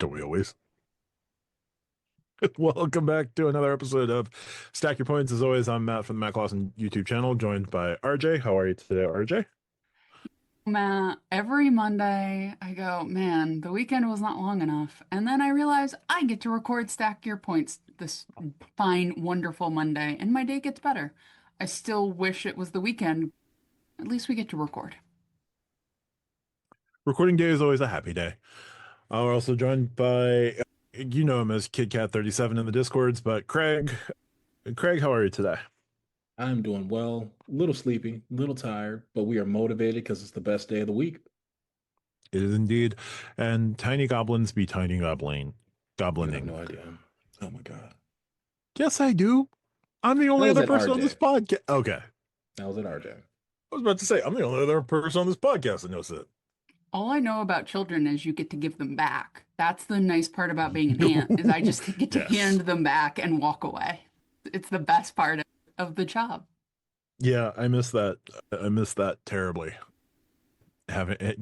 Don't we always? Welcome back to another episode of Stack Your Points. As always, I'm Matt from the Matt Clausen YouTube channel, joined by RJ. How are you today, RJ? Matt, every Monday I go, man, the weekend was not long enough. And then I realize I get to record Stack Your Points this fine, wonderful Monday, and my day gets better. I still wish it was the weekend. At least we get to record. Recording day is always a happy day. We're also joined by, you know him as KidCat37 in the Discords, but Craig. Craig, how are you today? I'm doing well, a little sleepy, a little tired, but we are motivated because it's the best day of the week. It is indeed. And tiny goblins be tiny You have goblining. no idea. Oh my God. Yes, I do. I'm the That only was other at person on this RJ. podcast. Okay. That was at RJ. I was about to say, I'm the only other person on this podcast that knows it. All I know about children is you get to give them back. That's the nice part about being an aunt, is I just get to hand Yes. them back and walk away. It's the best part of the job. Yeah, I miss that. I miss that terribly.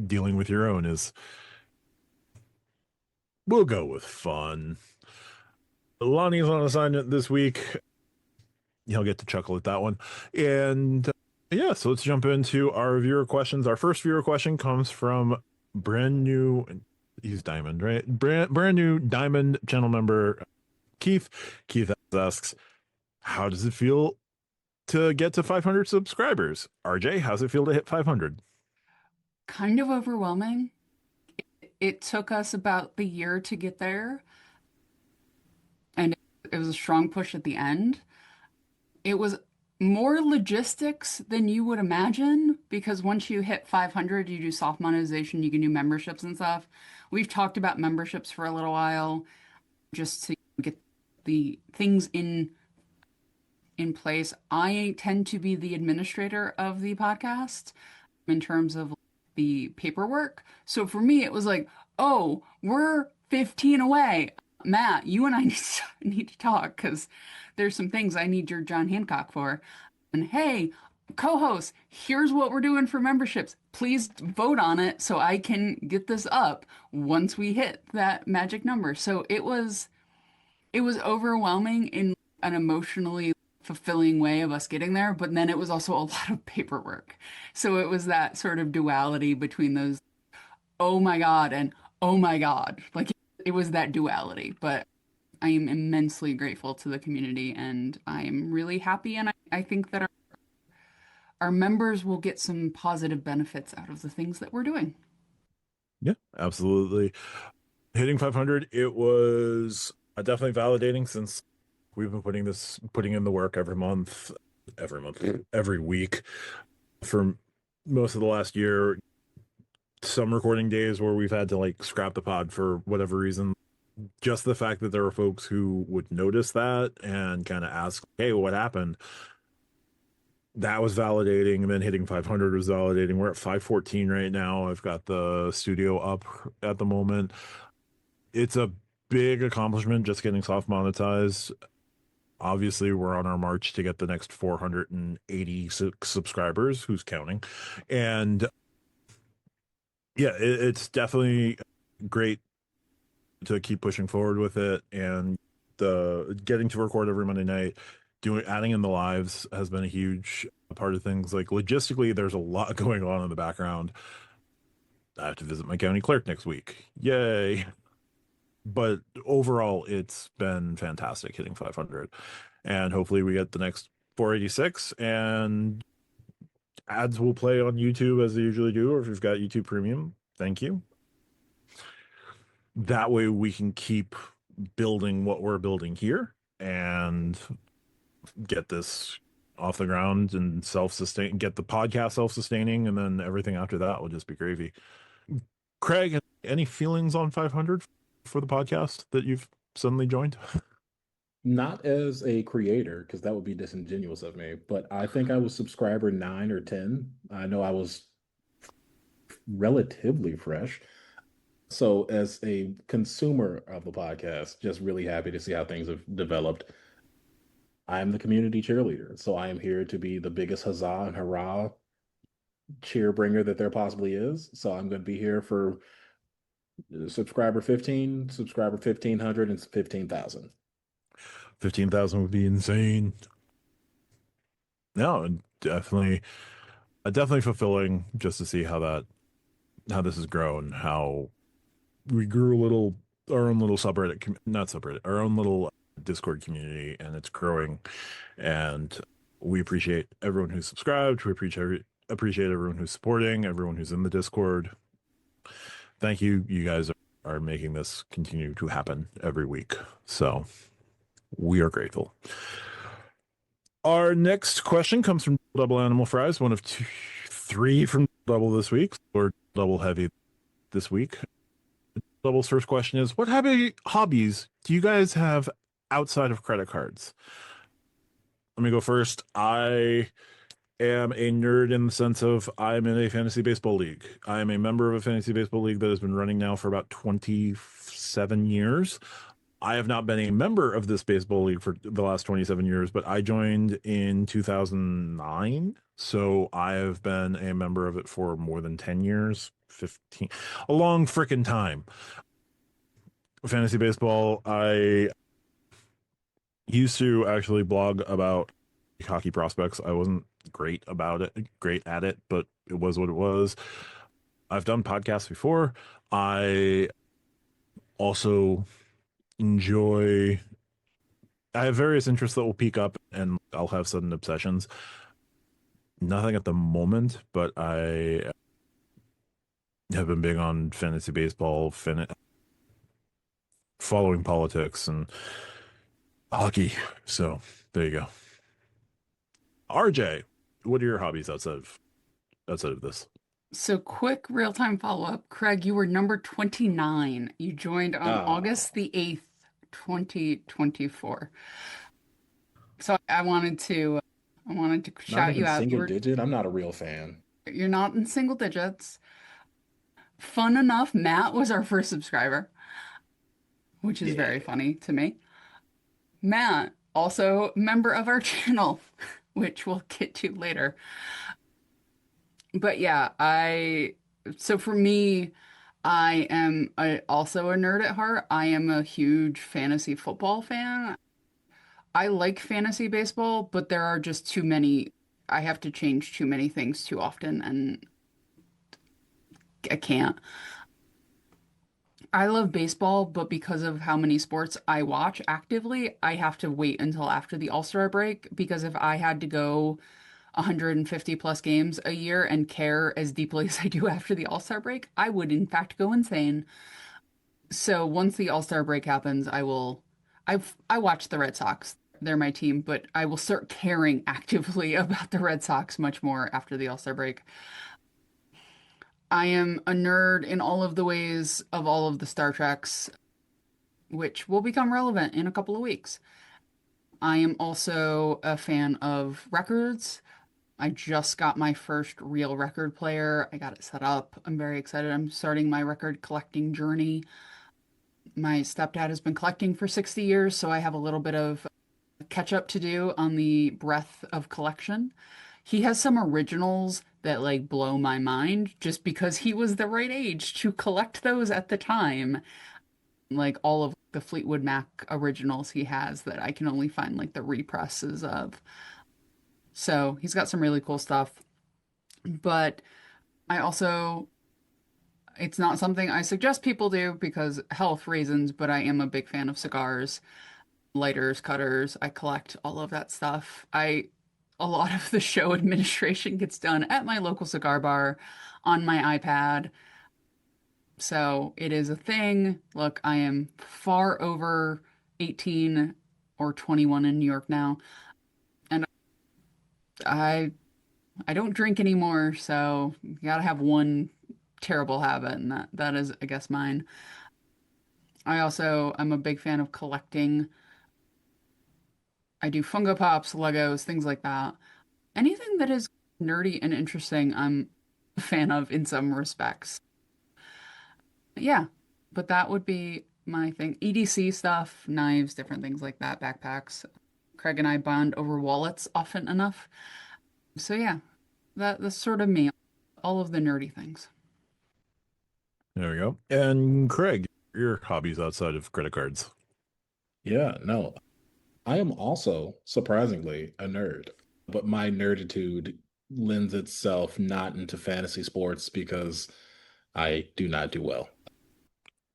Dealing with your own is, we'll go with fun. Lonnie's on assignment this week. He'll get to chuckle at that one. And yeah, so let's jump into our viewer questions. Our first viewer question comes from brand new, he's Diamond, right? Brand new Diamond channel member Keith. Keith asks, how does it feel to get to 500 subscribers? RJ, how's it feel to hit 500? Kind of overwhelming. It took us about the year to get there, and it was a strong push at the end. It was more logistics than you would imagine because once you hit 500, you do soft monetization, you can do memberships and stuff. We've talked about memberships for a little while just to get the things in place. I tend to be the administrator of the podcast in terms of the paperwork. So for me, it was like, oh, we're 15 away. Matt, you and I need to talk because there's some things I need your John Hancock for. And hey, co-host, here's what we're doing for memberships. Please vote on it so I can get this up once we hit that magic number. So it was overwhelming in an emotionally fulfilling way of us getting there, but then it was also a lot of paperwork. So it was that sort of duality between those, oh my God, and oh my God. Like it was that duality. But I am immensely grateful to the community and I am really happy. And I think that our members will get some positive benefits out of the things that we're doing. Yeah, absolutely. Hitting 500, it was definitely validating since we've been putting in the work every week for most of the last year. Some recording days where we've had to like scrap the pod for whatever reason. Just the fact that there were folks who would notice that and kind of ask, hey, what happened? That was validating. And then hitting 500 was validating. We're at 514 right now. I've got the studio up at the moment. It's a big accomplishment just getting soft monetized. Obviously, we're on our march to get the next 486 subscribers. Who's counting? And yeah, it's definitely great to keep pushing forward with it. And the getting to record every Monday night, adding in the lives has been a huge part of things. Like logistically, there's a lot going on in the background. I have to visit my county clerk next week. Yay. But overall, it's been fantastic hitting 500. And hopefully we get the next 486 and ads will play on YouTube as they usually do, or if you've got YouTube Premium, thank you. That way we can keep building what we're building here and get this off the ground and self-sustain, get the podcast self-sustaining, and then everything after that will just be gravy. Craig, any feelings on 500 for the podcast that you've suddenly joined? Not as a creator, because that would be disingenuous of me, but I think I was subscriber 9 or 10. I know I was relatively fresh. So, as a consumer of the podcast, just really happy to see how things have developed. I am the community cheerleader, so I am here to be the biggest huzzah and hurrah cheer bringer that there possibly is. So, I'm going to be here for Subscriber 15, subscriber 1,500, and 15,000. 15,000 would be insane. No, definitely, definitely fulfilling just to see how this has grown, how we grew a little, our own little subreddit, not subreddit, our own little Discord community, and it's growing. And we appreciate everyone who's subscribed. We appreciate everyone who's supporting, everyone who's in the Discord. Thank you. You guys are making this continue to happen every week. So we are grateful. Our next question comes from Double Animal Fries, one of three from Double this week, or Double Heavy this week. Double's first question is, what hobbies do you guys have outside of credit cards? Let me go first. I am a nerd in the sense of I'm in a fantasy baseball league. I am a member of a fantasy baseball league that has been running now for about 27 years. I have not been a member of this baseball league for the last 27 years, but I joined in 2009. So I have been a member of it for more than 10 years, 15, a long freaking time. Fantasy baseball, I used to actually blog about hockey prospects. I wasn't great at it, but it was what it was. I've done podcasts before. I also enjoy I have various interests that will peak up and I'll have sudden obsessions. Nothing at the moment, but I have been big on fantasy baseball, following politics and hockey. So there you go. RJ, what are your hobbies outside of this? So quick real-time follow-up. Craig, you were number 29. You joined on Oh, August the 8th, 2024. So I wanted to not shout even you out. single digit. I'm not a real fan. You're not in single digits. Fun enough, Matt was our first subscriber, which is very Yeah. funny to me. Matt, also member of our channel, which we'll get to later. But yeah, so for me, I am also a nerd at heart. I am a huge fantasy football fan. I like fantasy baseball, but there are just too many. I have to change too many things too often, and I can't. I love baseball, but because of how many sports I watch actively, I have to wait until after the All-Star break because if I had to go 150 plus games a year and care as deeply as I do after the All-Star break, I would in fact go insane. So once the All-Star break happens, I watch the Red Sox. They're my team, but I will start caring actively about the Red Sox much more after the All-Star break. I am a nerd in all of the ways of all of the Star Treks, which will become relevant in a couple of weeks. I am also a fan of records. I just got my first real record player. I got it set up. I'm very excited. I'm starting my record collecting journey. My stepdad has been collecting for 60 years, so I have a little bit of catch up to do on the breadth of collection. He has some originals that like blow my mind just because he was the right age to collect those at the time. Like all of the Fleetwood Mac originals he has that I can only find like the represses of. So he's got some really cool stuff. But I also, it's not something I suggest people do because health reasons, but I am a big fan of cigars, lighters, cutters. I collect all of that stuff. A lot of the show administration gets done at my local cigar bar on my iPad. So it is a thing. Look, I am far over 18 or 21 in New York now, and I I don't drink anymore, so you gotta have one terrible habit, and that is, I guess, mine. I'm a big fan of collecting. I do Funko Pops, Legos, things like that. Anything that is nerdy and interesting, I'm a fan of in some respects. Yeah, but that would be my thing. EDC stuff, knives, different things like that, backpacks. Craig and I bond over wallets often enough. So yeah, that's sort of me. All of the nerdy things. There we go. And Craig, your hobbies outside of credit cards. Yeah, no, I am also surprisingly a nerd, but my nerditude lends itself not into fantasy sports because I do not do well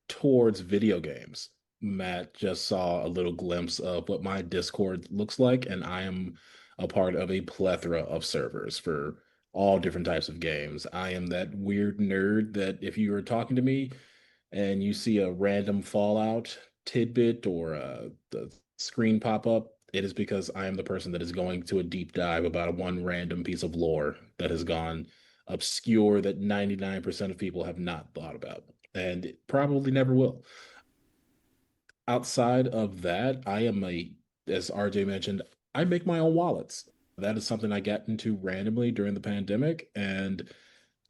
towards video games. Matt just saw a little glimpse of what my Discord looks like, and I am a part of a plethora of servers for all different types of games. I am that weird nerd that if you are talking to me and you see a random Fallout tidbit or the screen pop up, it is because I am the person that is going to a deep dive about one random piece of lore that has gone obscure that 99% of people have not thought about and it probably never will. Outside of that, as RJ mentioned, I make my own wallets. That is something I got into randomly during the pandemic and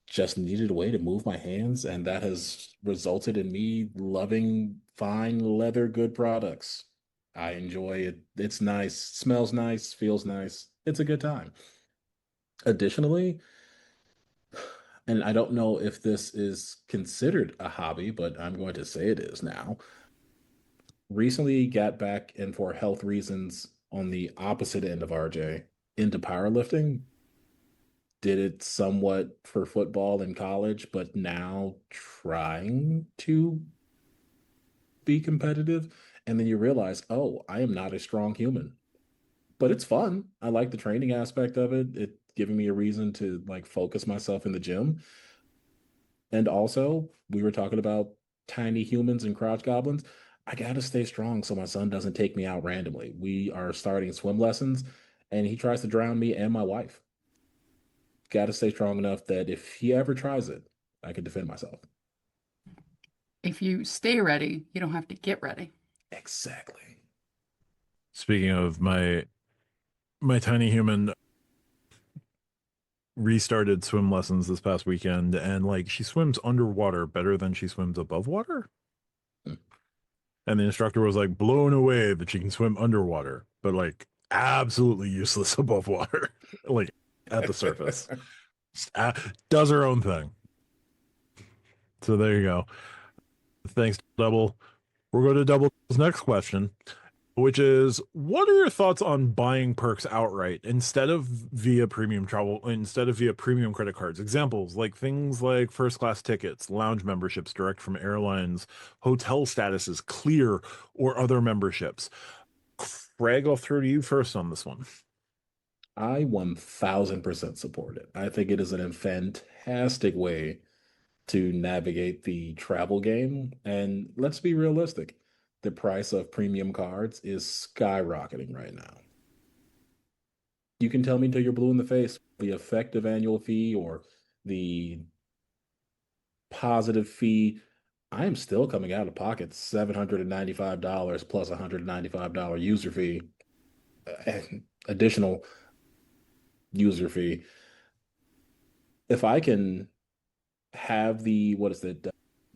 just needed a way to move my hands, and that has resulted in me loving fine leather good products. I enjoy it. It's nice, smells nice, feels nice. It's a good time. Additionally, and I don't know if this is considered a hobby, but I'm going to say it is now. Recently got back and for health reasons on the opposite end of RJ into powerlifting. Did it somewhat for football in college, but now trying to be competitive. And then you realize, oh, I am not a strong human. But it's fun. I like the training aspect of it. It giving me a reason to like focus myself in the gym. And also, we were talking about tiny humans and crouch goblins. I gotta stay strong so my son doesn't take me out randomly. We are starting swim lessons, and he tries to drown me and my wife. Gotta stay strong enough that if he ever tries it, I can defend myself. If you stay ready, you don't have to get ready. Exactly. Speaking of my tiny human restarted swim lessons this past weekend, and like she swims underwater better than she swims above water. Hmm. And the instructor was like blown away that she can swim underwater, but like absolutely useless above water, like at the surface. Just, does her own thing. So there you go. Thanks, Double. We'll go to Double's next question, which is what are your thoughts on buying perks outright instead of via premium credit cards? Examples like things like first class tickets, lounge memberships direct from airlines, hotel statuses, clear or other memberships. Craig, I'll throw to you first on this one. I 1000% support it. I think it is a fantastic way to navigate the travel game. And let's be realistic, the price of premium cards is skyrocketing right now. You can tell me until you're blue in the face the effective annual fee or the positive fee. I am still coming out of pocket $795 plus $195 user fee, additional user fee. If I can have the, what is it?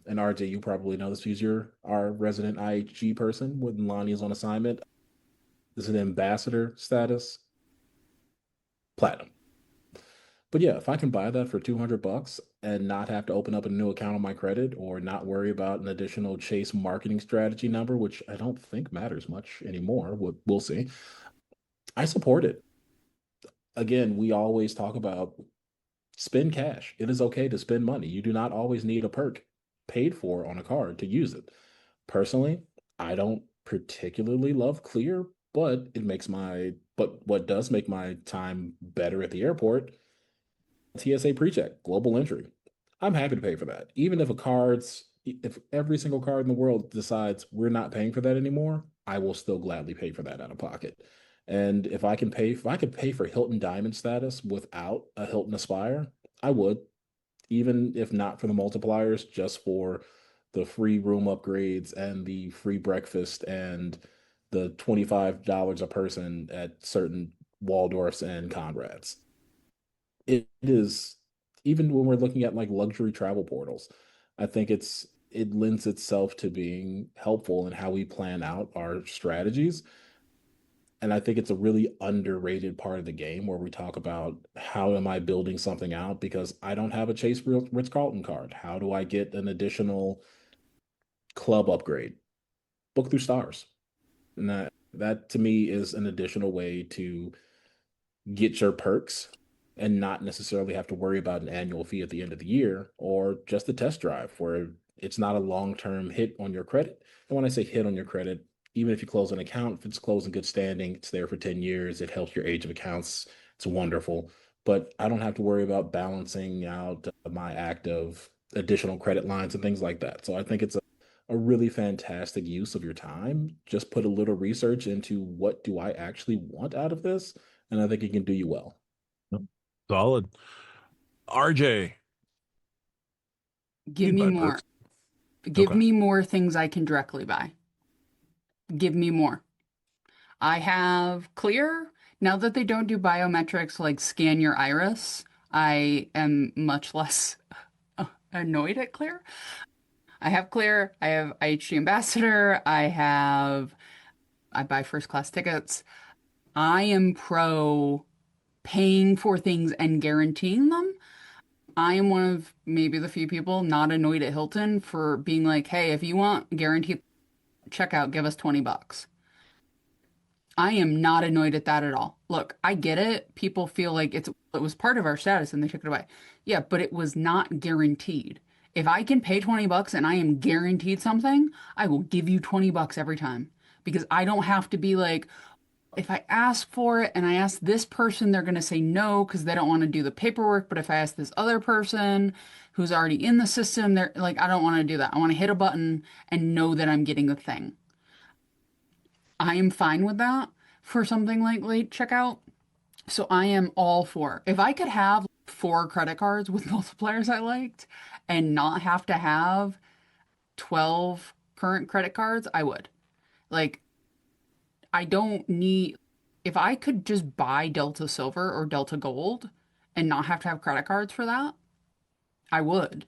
And RJ, you probably know this because you're our resident IHG person when Lonnie is on assignment. Is it ambassador status? Platinum. But yeah, if I can buy that for 200 bucks and not have to open up a new account on my credit or not worry about an additional Chase marketing strategy number, which I don't think matters much anymore, we'll see. I support it. Again, we always talk about spend cash. It is okay to spend money. You do not always need a perk paid for on a card to use it. Personally, I don't particularly love Clear, but what does make my time better at the airport, TSA PreCheck, global entry. I'm happy to pay for that. Even if every single card in the world decides we're not paying for that anymore, I will still gladly pay for that out of pocket. And if I could pay for Hilton Diamond status without a Hilton Aspire, I would, even if not for the multipliers, just for the free room upgrades and the free breakfast and the $25 a person at certain Waldorfs and Conrads. It is, even when we're looking at like luxury travel portals, I think it lends itself to being helpful in how we plan out our strategies. And I think it's a really underrated part of the game where we talk about how am I building something out because I don't have a Chase Ritz-Carlton card. How do I get an additional club upgrade? Book through stars. And that to me is an additional way to get your perks and not necessarily have to worry about an annual fee at the end of the year or just a test drive where it's not a long-term hit on your credit. And when I say hit on your credit, even if you close an account, if it's closed in good standing, it's there for 10 years, it helps your age of accounts. It's wonderful. But I don't have to worry about balancing out my active additional credit lines and things like that. So I think it's a really fantastic use of your time. Just put a little research into what do I actually want out of this, and I think it can do you well. Solid. RJ, Give you'd me buy more. perks. Give Okay. me more things I can directly buy. Give me more. I have Clear. Now that they don't do biometrics like scan your iris, I am much less annoyed at Clear. I have Clear. I have IHG Ambassador. I buy first class tickets. I am pro paying for things and guaranteeing them. I am one of maybe the few people not annoyed at Hilton for being like, hey, if you want guaranteed checkout, give us $20. I am not annoyed at that at all. Look, I get it. People feel like it was part of our status and they took it away. Yeah, but it was not guaranteed. If I can pay $20 and I am guaranteed something, I will give you $20 every time because I don't have to be like, if I ask for it and I ask this person, they're going to say no because they don't want to do the paperwork. But if I ask this other person who's already in the system, they're like, I don't want to do that. I want to hit a button and know that I'm getting the thing. I am fine with that for something like late checkout. So I am all for. If I could have 4 credit cards with multipliers I liked and not have to have 12 current credit cards, I would. Like, I don't need, if I could just buy Delta Silver or Delta Gold and not have to have credit cards for that, I would.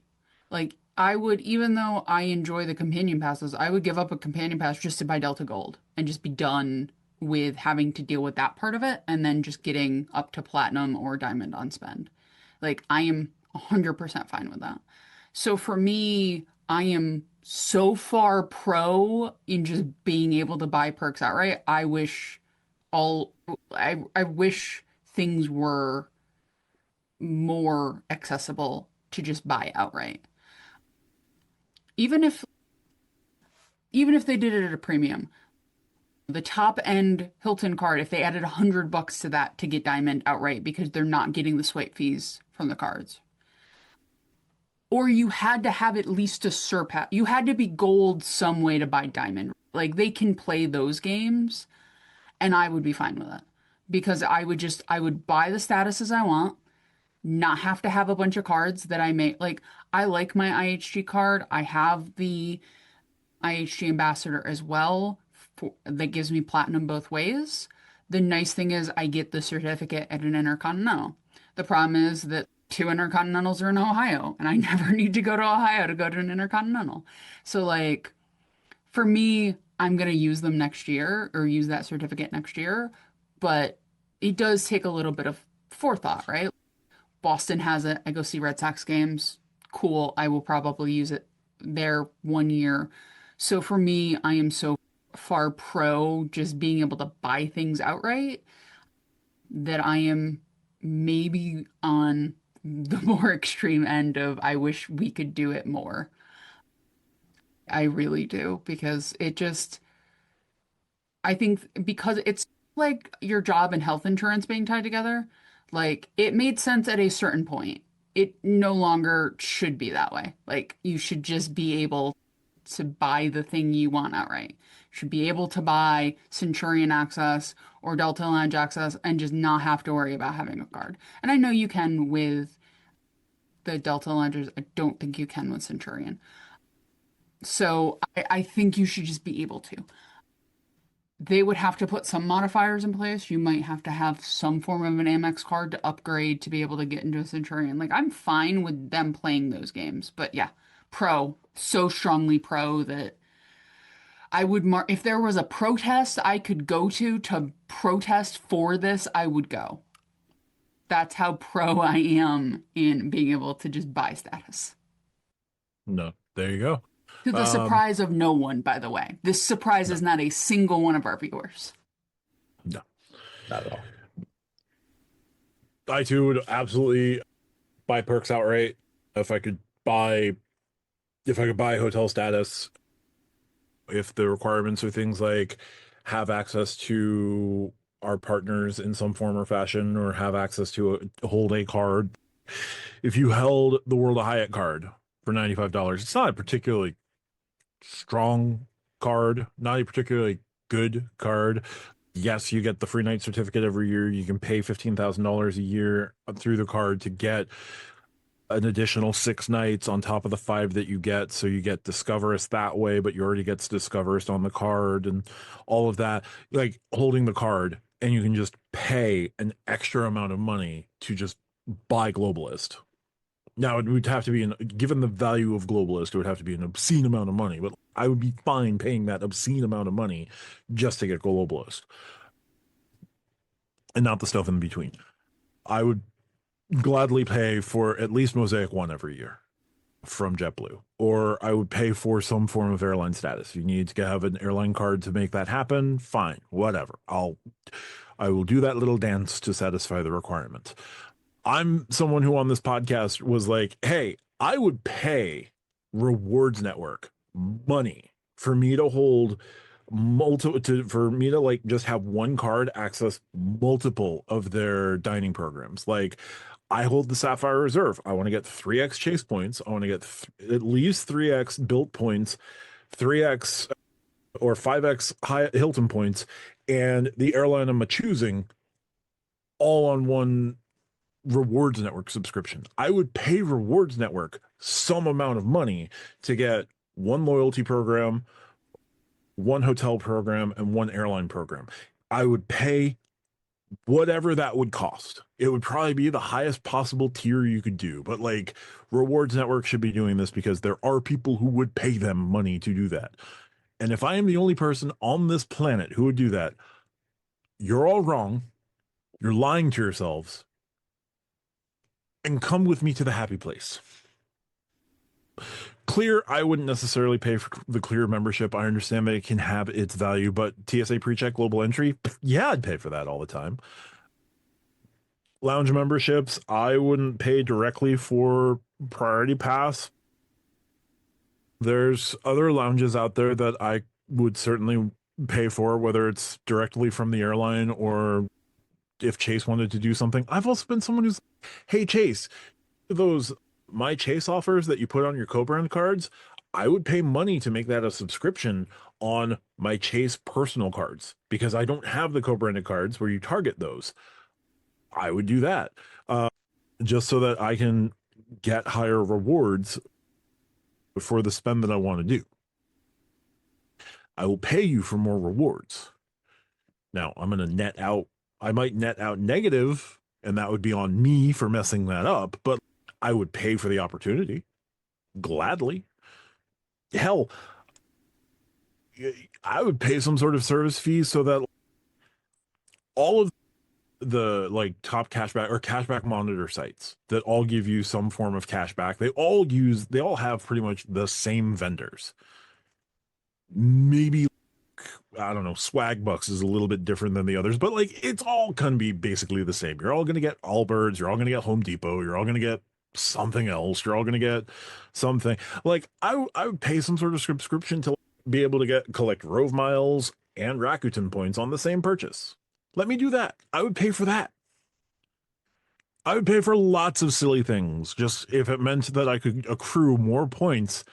Like, I would, even though I enjoy the companion passes, I would give up a companion pass just to buy Delta Gold and just be done with having to deal with that part of it and then just getting up to platinum or diamond on spend. Like, I am 100% fine with that. So for me, I am so far pro in just being able to buy perks outright. All, I wish things were more accessible to just buy outright. Even if even if they did it at a premium, the top end Hilton card, if they added $100 to that to get diamond outright because they're not getting the swipe fees from the cards. Or you had to have at least a surpass. You had to be gold some way to buy diamond. Like they can play those games and I would be fine with it. Because I would buy the statuses I want, not have to have a bunch of cards that I may like. I like my IHG card. I have the IHG Ambassador as well that gives me platinum both ways. The nice thing is I get the certificate at an Intercontinental. The problem is that 2 Intercontinentals are in Ohio, and I never need to go to Ohio to go to an Intercontinental. So, like, for me, I'm going to use them next year or use that certificate next year, but it does take a little bit of forethought, right? Boston has it. I go see Red Sox games. Cool. I will probably use it there 1 year. So for me, I am so far pro just being able to buy things outright that I am maybe on the more extreme end of I wish we could do it more. I really do because it just I think because it's like your job and health insurance being tied together, like it made sense at a certain point. It no longer should be that way. Like you should just be able to buy the thing you want outright. You should be able to buy Centurion access or Delta Lounge access and just not have to worry about having a card. And I know you can with the Delta Loungers. I don't think you can with Centurion. So I think you should just be able to. They would have to put some modifiers in place. You might have to have some form of an Amex card to upgrade to be able to get into a Centurion. Like, I'm fine with them playing those games. But yeah, pro, so strongly pro that I would if there was a protest I could go to protest for this, I would go. That's how pro I am in being able to just buy status. No, there you go. To the Um, surprise of no one, by the way. This no, surprises not a single one of our viewers. no. Not at all. I too would absolutely buy perks outright if I could buy hotel status. If the requirements are things like have access to our partners in some form or fashion, or have access to hold a card. If you held the World of Hyatt card for $95, it's not a particularly strong card, not a particularly good card. Yes, you get the free night certificate every year. You can pay $15,000 a year through the card to get an additional 6 nights on top of the 5 that you get. So you get Discoverist that way, but you already get Discoverist on the card and all of that. Like holding the card, and you can just pay an extra amount of money to just buy Globalist. Now, it would have to be, given the value of Globalist, it would have to be an obscene amount of money, but I would be fine paying that obscene amount of money just to get Globalist and not the stuff in between. I would gladly pay for at least Mosaic 1 every year from JetBlue, or I would pay for some form of airline status. If you need to have an airline card to make that happen, fine, whatever. I will do that little dance to satisfy the requirement. I'm someone who on this podcast was like, hey, I would pay Rewards Network money for me to hold for me to like just have one card access multiple of their dining programs. Like I hold the Sapphire Reserve. I want to get 3x Chase points. I want to get at least 3x Built points, 3x or 5x Hilton points, and the airline I'm choosing all on one Rewards Network subscription. I would pay Rewards Network some amount of money to get one loyalty program, one hotel program, and one airline program. I would pay whatever that would cost. It would probably be the highest possible tier you could do, but like Rewards Network should be doing this because there are people who would pay them money to do that. And if I am the only person on this planet who would do that, you're all wrong. You're lying to yourselves. And come with me to the happy place. Clear, I wouldn't necessarily pay for the Clear membership. I understand that it can have its value, but TSA PreCheck Global Entry, yeah, I'd pay for that all the time. Lounge memberships, I wouldn't pay directly for Priority Pass. There's other lounges out there that I would certainly pay for, whether it's directly from the airline or if Chase wanted to do something. I've also been someone who's, hey, Chase, those My Chase offers that you put on your co-brand cards, I would pay money to make that a subscription on my Chase personal cards because I don't have the co-branded cards where you target those. I would do that just so that I can get higher rewards for the spend that I want to do. I will pay you for more rewards. Now, I'm going to net out, I might net out negative, and that would be on me for messing that up, but I would pay for the opportunity gladly. Hell, I would pay some sort of service fee so that all of the like top cashback or cashback monitor sites that all give you some form of cashback, they all have pretty much the same vendors. Maybe I don't know, Swag Bucks is a little bit different than the others, but like it's all gonna be basically the same. You're all gonna get Allbirds, you're all gonna get Home Depot, you're all gonna get something else, you're all gonna get something. Like I would pay some sort of subscription to be able to collect Rove miles and Rakuten points on the same purchase. Let me do that. I would pay for that. I would pay for lots of silly things, just if it meant that I could accrue more points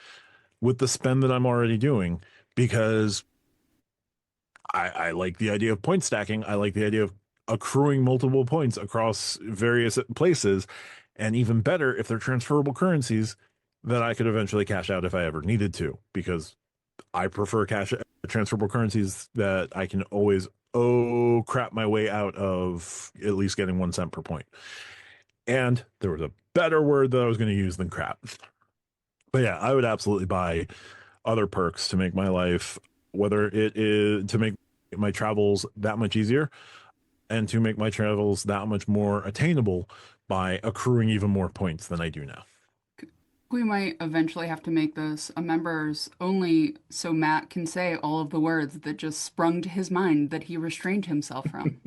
with the spend that I'm already doing, because I like the idea of point stacking. I like the idea of accruing multiple points across various places, and even better if they're transferable currencies that I could eventually cash out if I ever needed to, because I prefer cash transferable currencies that I can always crap my way out of at least getting 1 cent per point. And there was a better word that I was going to use than crap. But yeah, I would absolutely buy other perks to make my life whether it is to make my travels that much easier and to make my travels that much more attainable by accruing even more points than I do now. We might eventually have to make this a members only so Matt can say all of the words that just sprung to his mind that he restrained himself from.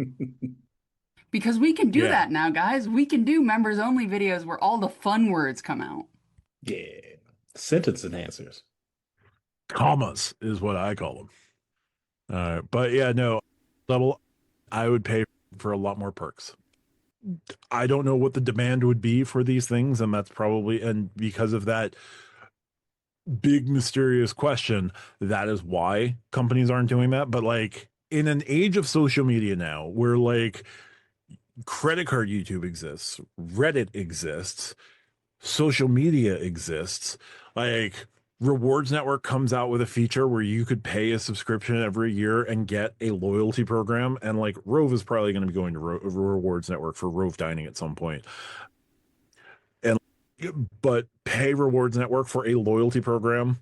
Because we can do Yeah, that now, guys. We can do members only videos where all the fun words come out. Yeah. Sentence enhancers. commas is what I call them. But yeah, no, level, I would pay for a lot more perks. I don't know what the demand would be for these things, and that's probably, and because of that big mysterious question, that is why companies aren't doing that. But like in an age of social media now, where like credit card YouTube exists, Reddit exists, social media exists, like Rewards Network comes out with a feature where you could pay a subscription every year and get a loyalty program. And like Rove is probably going to be going to Rewards Network for Rove dining at some point. And but pay Rewards Network for a loyalty program,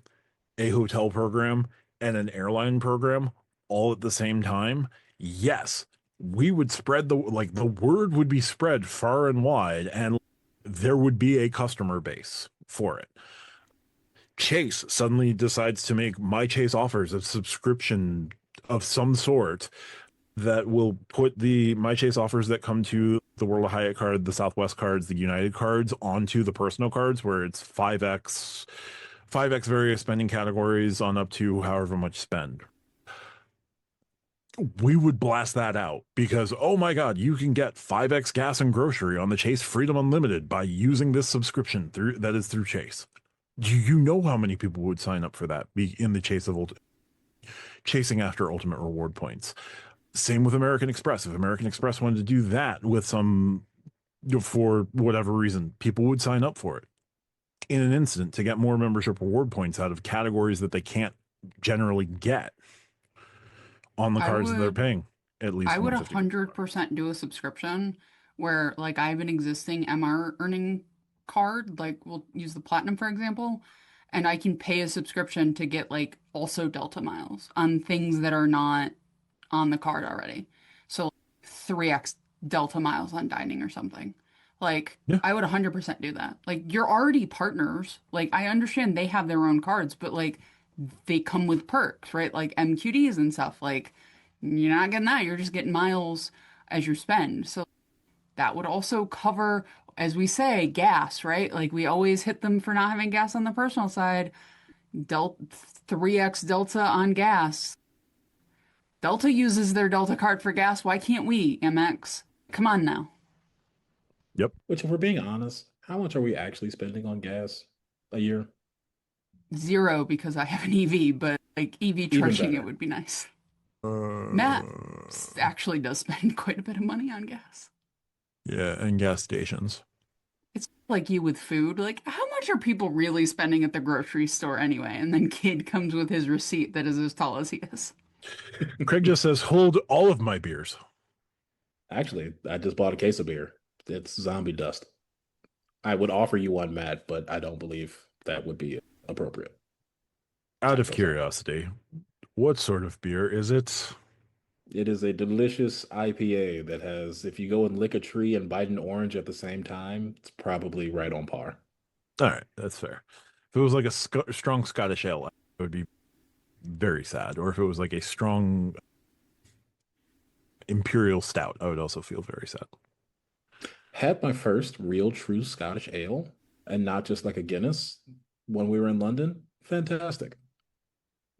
a hotel program, and an airline program all at the same time. Yes, we would spread the word would be spread far and wide, and there would be a customer base for it. Chase suddenly decides to make My Chase offers a subscription of some sort that will put the My Chase offers that come to the World of Hyatt card, the Southwest cards, the United cards onto the personal cards where it's 5x various spending categories on up to however much spend. We would blast that out because, oh my God, you can get 5x gas and grocery on the Chase Freedom Unlimited by using this subscription through Chase. Do you know how many people would sign up for that in the chasing after ultimate reward points? Same with American Express. If American Express wanted to do that with some, for whatever reason, people would sign up for it in an instant to get more membership reward points out of categories that they can't generally get on the I cards that they're would paying at I least would 150. 100% do a subscription where like I have an existing MR earning card, like we'll use the Platinum for example, and I can pay a subscription to get like also Delta miles on things that are not on the card already. So 3x Delta miles on dining or something. Like Yeah. I would 100% do that. Like you're already partners. Like I understand they have their own cards, but like they come with perks, right? Like MQDs and stuff. Like you're not getting that. You're just getting miles as you spend. So that would also cover, as we say, gas, right? Like we always hit them for not having gas on the personal side. Del 3x Delta on gas. Delta uses their Delta card for gas. Why can't we, Amex? Come on now. Yep. Which, if we're being honest, how much are we actually spending on gas a year? Zero because I have an EV, but like EV Even charging it better. would be nice. Matt Uh, actually does spend quite a bit of money on gas. yeah, and gas stations. It's like you with food. Like, how much are people really spending at the grocery store anyway? And then kid comes with his receipt that is as tall as he is. Craig just says, hold all of my beers. Actually, I just bought a case of beer. It's zombie dust. I would offer you one, Matt, but I don't believe that would be appropriate. Out I'm of so sorry. curiosity, what sort of beer is it? It is a delicious IPA that has, if you go and lick a tree and bite an orange at the same time, it's probably right on par. All right, that's fair. If it was like a strong Scottish ale, I would be very sad. Or if it was like a strong imperial stout, I would also feel very sad. Had my first real true Scottish ale and not just like a Guinness when we were in London. Fantastic.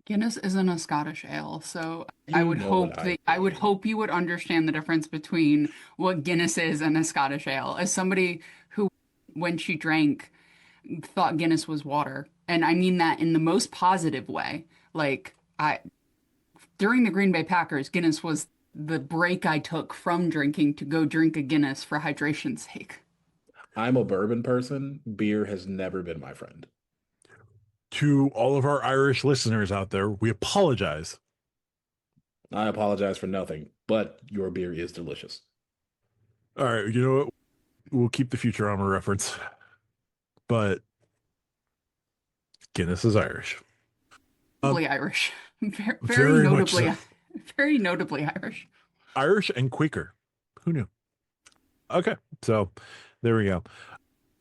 Guinness isn't a Scottish ale, so I You would know what hope I that I would mean. hope you would understand the difference between what Guinness is and a Scottish ale. As somebody who, when she drank, thought Guinness was water, and I mean that in the most positive way. Like I during the Green Bay Packers, Guinness was the break I took from drinking to go drink a Guinness for hydration's sake. I'm a bourbon person. Beer has never been my friend. To all of our Irish listeners out there, we apologize. I apologize for nothing, but your beer is delicious. All right, you know what? We'll keep the Futurama reference, but Guinness is Irish. Notably Irish. Very Very much notably, so. very notably Irish. Irish and Quaker. Who knew? Okay, so there we go.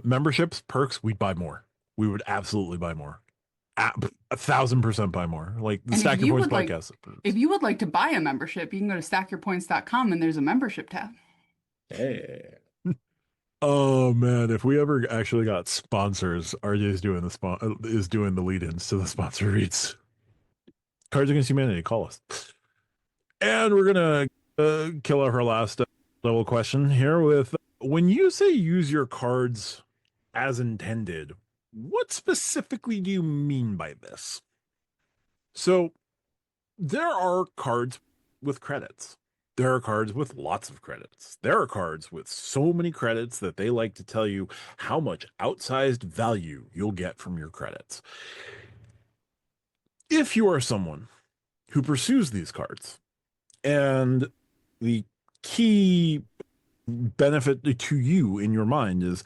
Memberships, perks, we'd buy more. We would absolutely buy more. 1,000% buy more. Like the And Stack Your Points podcast. if you would like to buy a membership, you can go to stackyourpoints.com and there's a membership tab. Hey. Oh man, if we ever actually got sponsors, RJ is doing is doing the lead-ins to the sponsor reads. Cards Against Humanity, call us. And we're gonna kill off our last level question here with when you say use your cards as intended, what specifically do you mean by this? So there are cards with credits. There are cards with lots of credits. There are cards with so many credits that they like to tell you how much outsized value you'll get from your credits. If you are someone who pursues these cards, and the key benefit to you in your mind is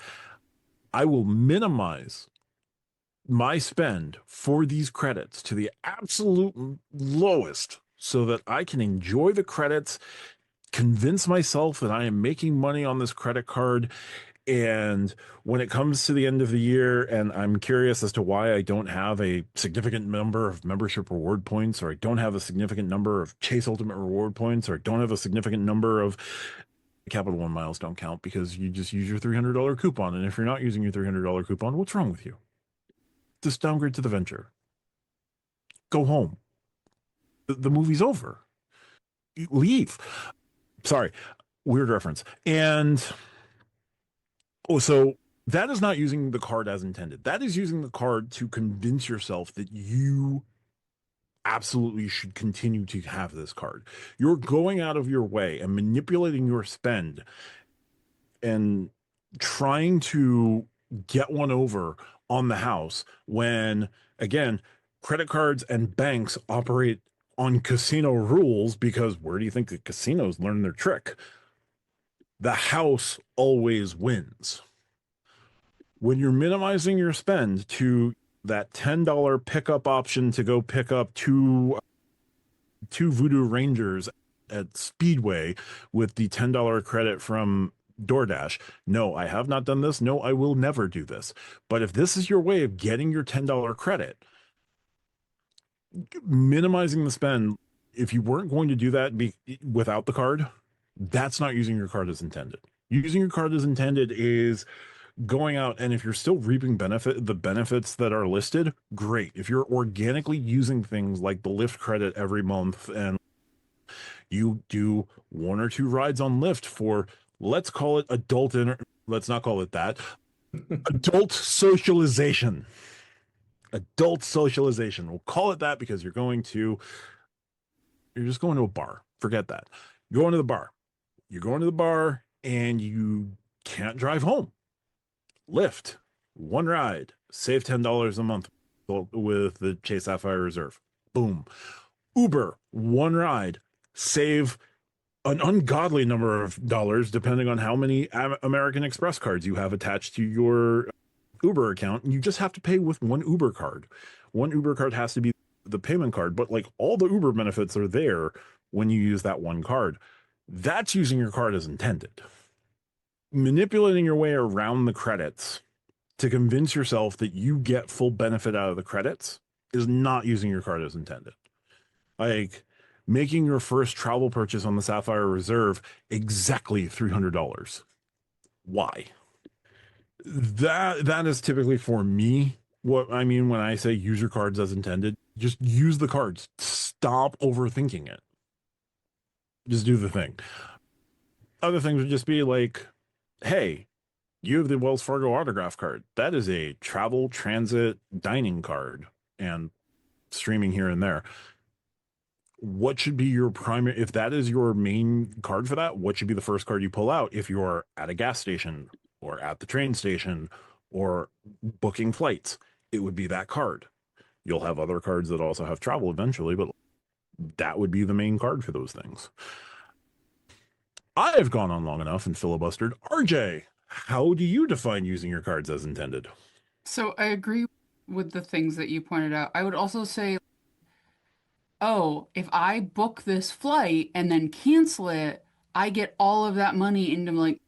I will minimize my spend for these credits to the absolute lowest so that I can enjoy the credits, convince myself that I am making money on this credit card. And when it comes to the end of the year, and I'm curious as to why I don't have a significant number of membership reward points, or I don't have a significant number of Chase Ultimate reward points, or I don't have a significant number of Capital One miles don't count because you just use your $300 coupon. And if you're not using your $300 coupon, what's wrong with you? Just downgrade to the Venture. Go home. The movie's over. You leave. Sorry, weird reference. And so that is not using the card as intended. That is using the card to convince yourself that you absolutely should continue to have this card. You're going out of your way and manipulating your spend and trying to get one over on the house when, again, credit cards and banks operate on casino rules because where do you think the casinos learn their trick? The house always wins. When you're minimizing your spend to that $10 pickup option to go pick up two Voodoo Rangers at Speedway with the $10 credit from DoorDash. No, I have not done this. No, I will never do this. But if this is your way of getting your $10 credit, minimizing the spend, if you weren't going to do that without the card, that's not using your card as intended. Using your card as intended is going out, and if you're still reaping the benefits that are listed, great. If you're organically using things like the Lyft credit every month and you do one or two rides on Lyft for, let's call it let's not call it that, adult socialization. Adult socialization. We'll call it that because you're just going to a bar. Forget that. You're going to the bar. You're going to the bar and you can't drive home. Lyft, one ride, save $10 a month with the Chase Sapphire Reserve. Boom. Uber, one ride, save an ungodly number of dollars depending on how many American Express cards you have attached to your Uber account. You just have to pay with one Uber card. One Uber card has to be the payment card, but like all the Uber benefits are there when you use that one card. That's using your card as intended. Manipulating your way around the credits to convince yourself that you get full benefit out of the credits is not using your card as intended. Like making your first travel purchase on the Sapphire Reserve exactly $300. Why? That is typically for me what I mean when I say use your cards as intended. Just use the cards. Stop overthinking it. Just do the thing. Other things would just be like, hey, you have the Wells Fargo autograph card. That is a travel, transit, dining card and streaming here and there. What should be your primary, if that is your main card for that, what should be the first card you pull out if you're at a gas station or at the train station or booking flights? It would be that card. You'll have other cards that also have travel eventually, but that would be the main card for those things. I've gone on long enough and filibustered. RJ, how do you define using your cards as intended? So I agree with the things that you pointed out. I would also say oh, if I book this flight and then cancel it, I get all of that money into like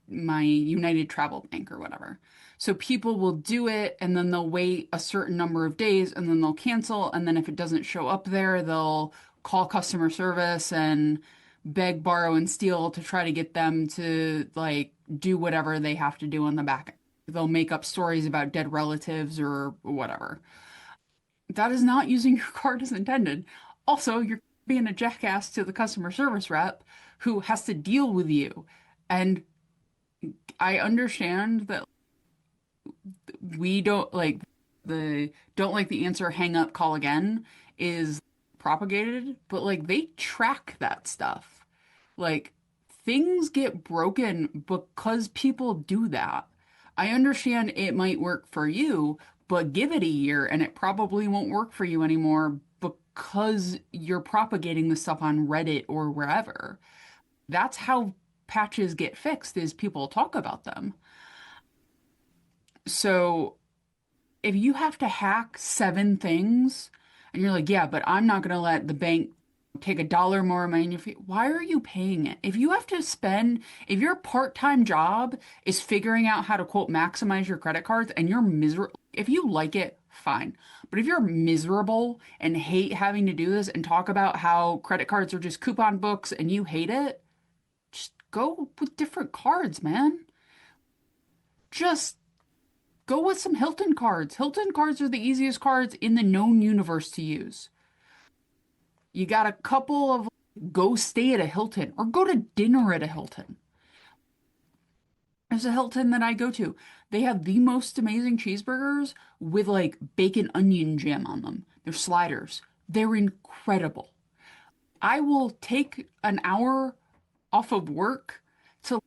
my United Travel Bank or whatever. So people will do it and then they'll wait a certain number of days and then they'll cancel. And then if it doesn't show up there, they'll call customer service and beg, borrow, and steal to try to get them to like do whatever they have to do on the back end. They'll make up stories about dead relatives or whatever. That is not using your card as intended. Also, you're being a jackass to the customer service rep who has to deal with you. And I understand that we don't like the answer, hang up, call again is propagated, but like they track that stuff. Like things get broken because people do that. I understand it might work for you, but give it a year and it probably won't work for you anymore because you're propagating the stuff on Reddit or wherever. That's how patches get fixed is people talk about them. So if you have to hack 7 things and you're like, yeah, but I'm not going to let the bank take $1 more of my annual fee, why are you paying it? If you have to spend, if your part-time job is figuring out how to quote maximize your credit cards and you're miserable, if you like it, fine. But if you're miserable and hate having to do this and talk about how credit cards are just coupon books and you hate it, just go with different cards, man. Just go with some Hilton cards. Hilton cards are the easiest cards in the known universe to use. You got a couple of go stay at a Hilton or go to dinner at a Hilton. There's a Hilton that I go to. They have the most amazing cheeseburgers with like bacon onion jam on them. They're sliders. They're incredible. I will take an hour off of work to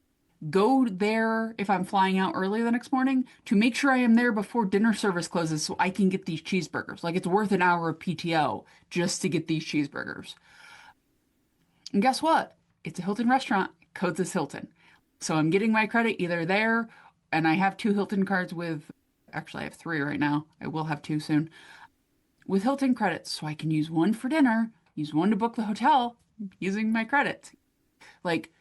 go there if I'm flying out early the next morning to make sure I am there before dinner service closes so I can get these cheeseburgers. Like it's worth an hour of PTO just to get these cheeseburgers. And guess what? It's a Hilton restaurant. Code says Hilton. So I'm getting my credit either there, and I have 2 Hilton cards with, actually I have 3 right now. I will have 2 soon. With Hilton credits, so I can use one for dinner, use one to book the hotel using my credits. Like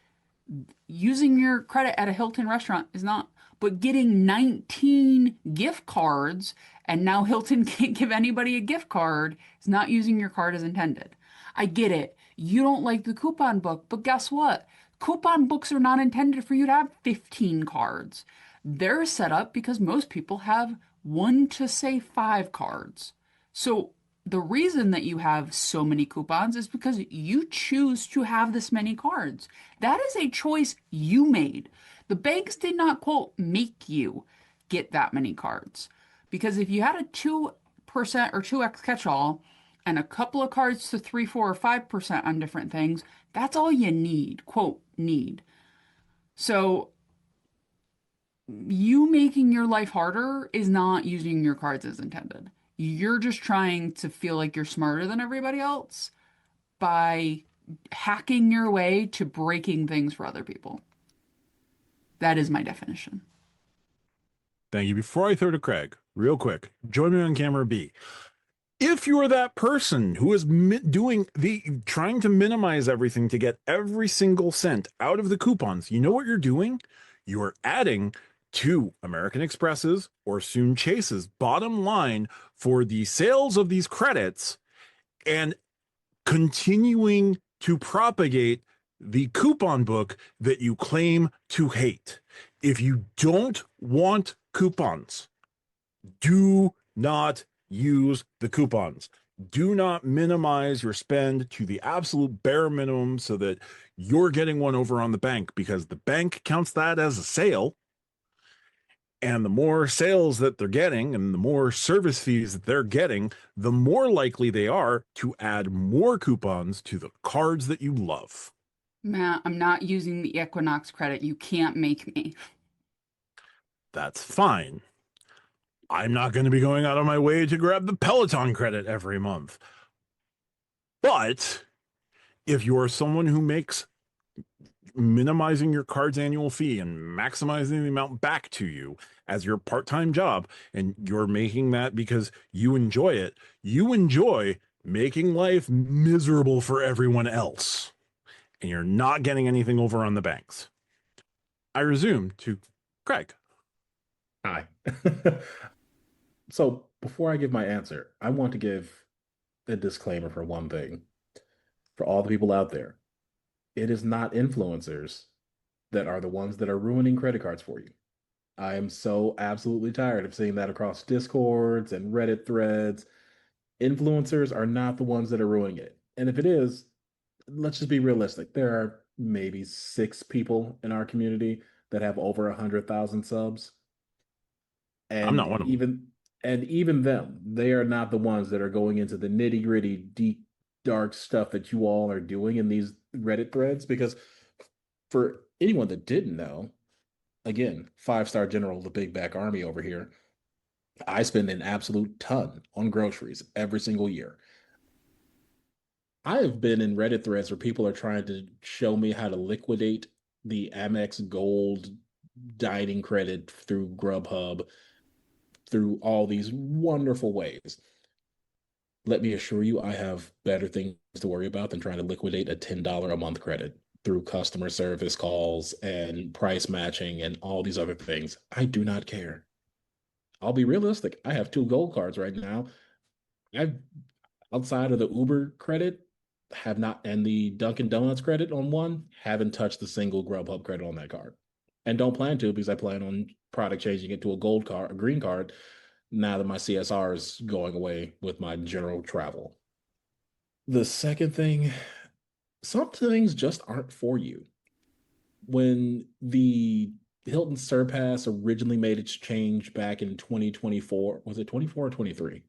using your credit at a Hilton restaurant is not, but getting 19 gift cards and now Hilton can't give anybody a gift card is not using your card as intended. I get it. You don't like the coupon book, but guess what? Coupon books are not intended for you to have 15 cards. They're set up because most people have 1 to say 5 cards. So the reason that you have so many coupons is because you choose to have this many cards. That is a choice you made. The banks did not, quote, make you get that many cards. Because if you had a 2% or 2x catch-all and a couple of cards to 3, 4, or 5% on different things, that's all you need, quote, need. So you making your life harder is not using your cards as intended. You're just trying to feel like you're smarter than everybody else by hacking your way to breaking things for other people. That is my definition. Thank you. Before I throw to Craig, real quick, join me on camera B. If you're that person who is trying to minimize everything to get every single cent out of the coupons, you know what you're doing? You're adding to American Express's or soon Chase's bottom line for the sales of these credits and continuing to propagate the coupon book that you claim to hate. If you don't want coupons, do not use the coupons. Do not minimize your spend to the absolute bare minimum so that you're getting one over on the bank, because the bank counts that as a sale. And the more sales that they're getting and the more service fees that they're getting, the more likely they are to add more coupons to the cards that you love. Matt, I'm not using the Equinox credit. You can't make me. That's fine. I'm not going to be going out of my way to grab the Peloton credit every month. But if you're someone who makes minimizing your card's annual fee and maximizing the amount back to you as your part-time job, and you're making that because you enjoy it, you enjoy making life miserable for everyone else, and you're not getting anything over on the banks. I resume to Craig. Hi. So before I give my answer, I want to give a disclaimer for one thing. For all the people out there, it is not influencers that are the ones that are ruining credit cards for you. I am so absolutely tired of seeing that across Discords and Reddit threads. Influencers are not the ones that are ruining it. And if it is, let's just be realistic. There are maybe 6 people in our community that have over 100,000 subs. I'm And not one of them. even them, they are not the ones that are going into the nitty-gritty, deep, dark stuff that you all are doing in these Reddit threads. Because for anyone that didn't know, again, 5-star general, the big back army over here, I spend an absolute ton on groceries every single year. I have been in Reddit threads where people are trying to show me how to liquidate the Amex Gold dining credit through Grubhub, through all these wonderful ways. Let me assure you, I have better things to worry about than trying to liquidate a $10 a month credit through customer service calls and price matching and all these other things. I do not care. I'll be realistic. I have 2 gold cards right now. I've outside of the Uber credit, have not, and the Dunkin' Donuts credit on one, haven't touched a single Grubhub credit on that card. And don't plan to because I plan on product changing it to a gold card, a green card, now that my CSR is going away with my general travel. The second thing, some things just aren't for you. When the Hilton Surpass originally made its change back in 2024, was it 24 or 23?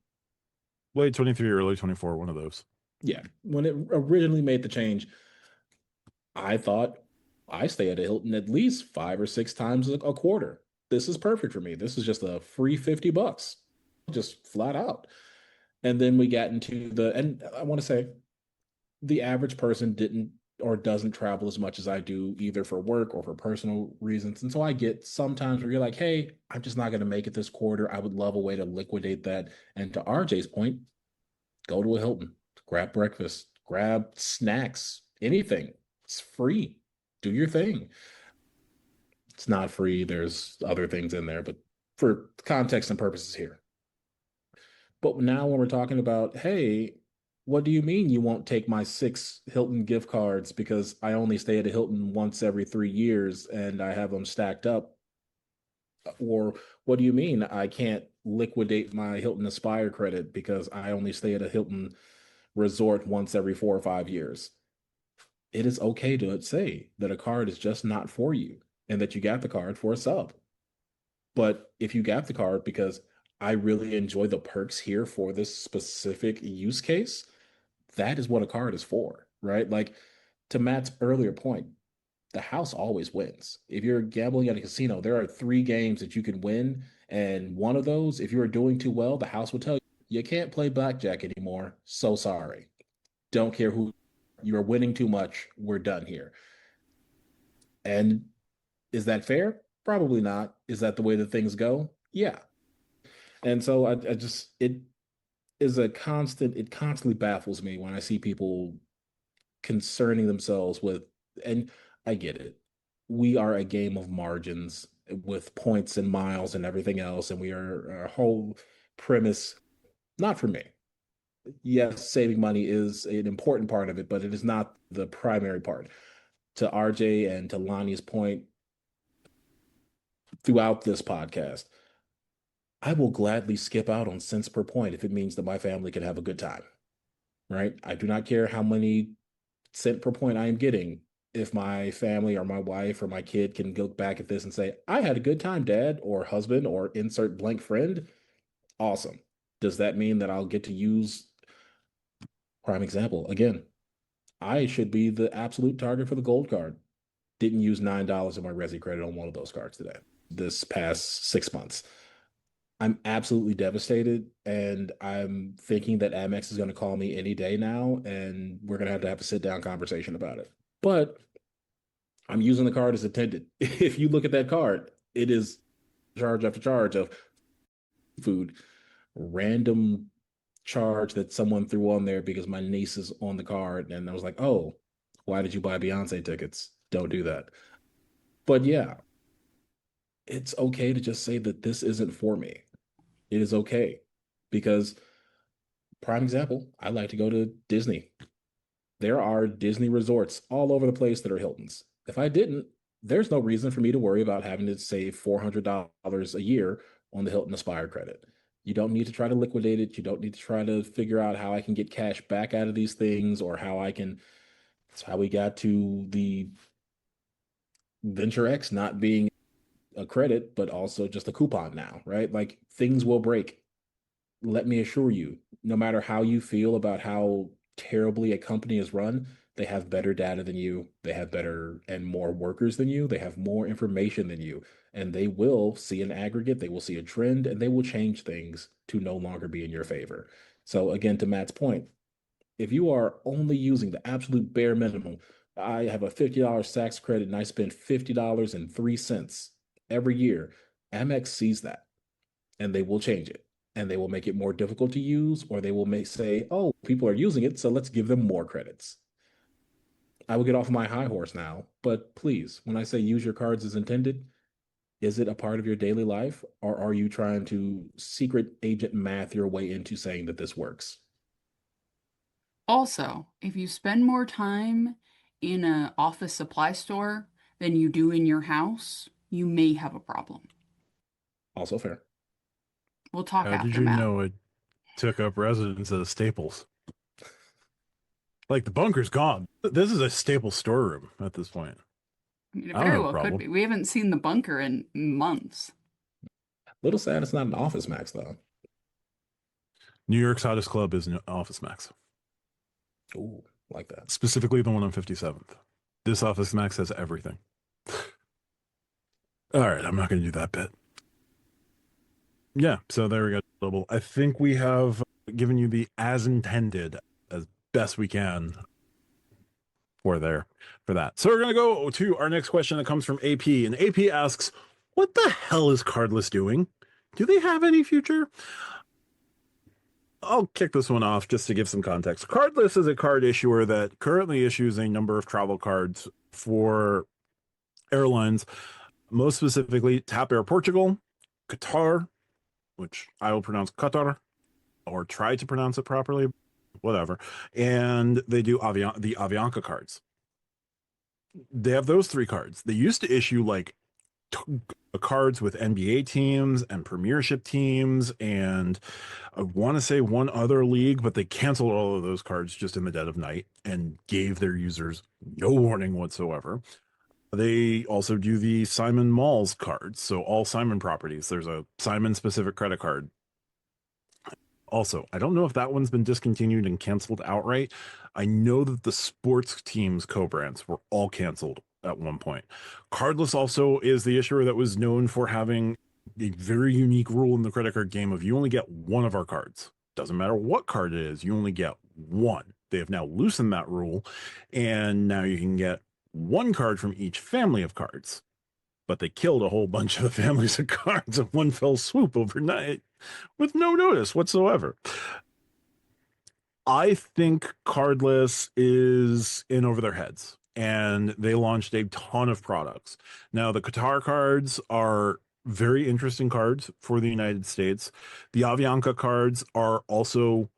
Late 23, early 24, one of those. Yeah, when it originally made the change, I thought I stay at a Hilton at least 5 or 6 times a quarter. This is perfect for me. This is just a free $50, just flat out. And then we got into and I want to say the average person didn't or doesn't travel as much as I do, either for work or for personal reasons. And so I get sometimes where you're like, hey, I'm just not going to make it this quarter. I would love a way to liquidate that. And to RJ's point, go to a Hilton, grab breakfast, grab snacks, anything. It's free. Do your thing. It's not free. There's other things in there, but for context and purposes here. But now when we're talking about, hey, what do you mean you won't take my 6 Hilton gift cards because I only stay at a Hilton once every 3 years and I have them stacked up? Or what do you mean I can't liquidate my Hilton Aspire credit because I only stay at a Hilton resort once every 4 or 5 years? It is okay to say that a card is just not for you and that you got the card for a sub. But if you got the card because I really enjoy the perks here for this specific use case, that is what a card is for, right? Like to Matt's earlier point, the house always wins. If you're gambling at a casino, there are 3 games that you can win. And one of those, if you are doing too well, the house will tell you, you can't play blackjack anymore. So sorry. Don't care who you're winning too much. We're done here. And is that fair? Probably not. Is that the way that things go? Yeah. And so I just, it is a constant, it constantly baffles me when I see people concerning themselves with, and I get it. We are a game of margins with points and miles and everything else. And we are our whole premise, not for me. Yes, saving money is an important part of it, but it is not the primary part. To RJ and to Lonnie's point throughout this podcast, I will gladly skip out on cents per point if it means that my family can have a good time, right? I do not care how many cent per point I am getting. If my family or my wife or my kid can look back at this and say, I had a good time, dad or husband or insert blank friend, awesome. Does that mean that I'll get to use prime example? Again, I should be the absolute target for the gold card. Didn't use $9 of my Resi credit on one of those cards today, this past 6 months. I'm absolutely devastated, and I'm thinking that Amex is going to call me any day now, and we're going to have a sit-down conversation about it. But I'm using the card as intended. If you look at that card, it is charge after charge of food, random charge that someone threw on there because my niece is on the card. And I was like, oh, why did you buy Beyonce tickets? Don't do that. But yeah, it's okay to just say that this isn't for me. It is okay because, prime example, I like to go to Disney. There are Disney resorts all over the place that are Hiltons. If I didn't, there's no reason for me to worry about having to save $400 a year on the Hilton Aspire credit. You don't need to try to liquidate it. You don't need to try to figure out how I can get cash back out of these things or how I can. That's how we got to the Venture X not being a credit, but also just a coupon now, right? Like things will break. Let me assure you, no matter how you feel about how terribly a company is run, they have better data than you. They have better and more workers than you. They have more information than you. And they will see an aggregate, they will see a trend, and they will change things to no longer be in your favor. So, again, to Matt's point, if you are only using the absolute bare minimum, I have a $50 tax credit and I spend $50.03 every year. Amex sees that and they will change it and they will make it more difficult to use, or they will make say, oh, people are using it, so let's give them more credits. I will get off my high horse now, but please, when I say use your cards as intended, is it a part of your daily life, or are you trying to secret agent math your way into saying that this works? Also, if you spend more time in an office supply store than you do in your house, you may have a problem. Also fair. We'll talk How did after, you Matt. know it took up residence at Staples? Like the bunker's gone. This is a Staples storeroom at this point. I mean, it I don't very have a well could problem. be. We haven't seen the bunker in months. Little sad it's not an Office Max though. New York's hottest club is Office Max, Ooh, like that. specifically the one on 57th. This Office Max has everything. All right, I'm not going to do that bit. Yeah, so there we go. Double. I think we have given you the as intended as best we can for that. So we're going to go to our next question that comes from AP, and AP asks, "What the hell is Cardless doing? Do they have any future?" I'll kick this one off just to give some context. Cardless is a card issuer that currently issues a number of travel cards for airlines, most specifically TAP Air Portugal, Qatar, which I will pronounce Qatar or try to pronounce it properly, whatever. And they do the Avianca cards. They have those three cards. They used to issue like cards with NBA teams and premiership teams, and I want to say one other league, but they canceled all of those cards just in the dead of night and gave their users no warning whatsoever. They also do the Simon Malls cards, so all Simon properties. There's a Simon specific credit card. Also, I don't know if that one's been discontinued and canceled outright. I know that the sports teams co-brands were all canceled at one point. Cardless also is the issuer that was known for having a very unique rule in the credit card game of you only get one of our cards. Doesn't matter what card it is, you only get one. They have now loosened that rule, and now you can get one card from each family of cards. But they killed a whole bunch of the families of cards in one fell swoop overnight with no notice whatsoever. I think Cardless is in over their heads, and they launched a ton of products. Now, the Qatar cards are very interesting cards for the United States. The Avianca cards are also,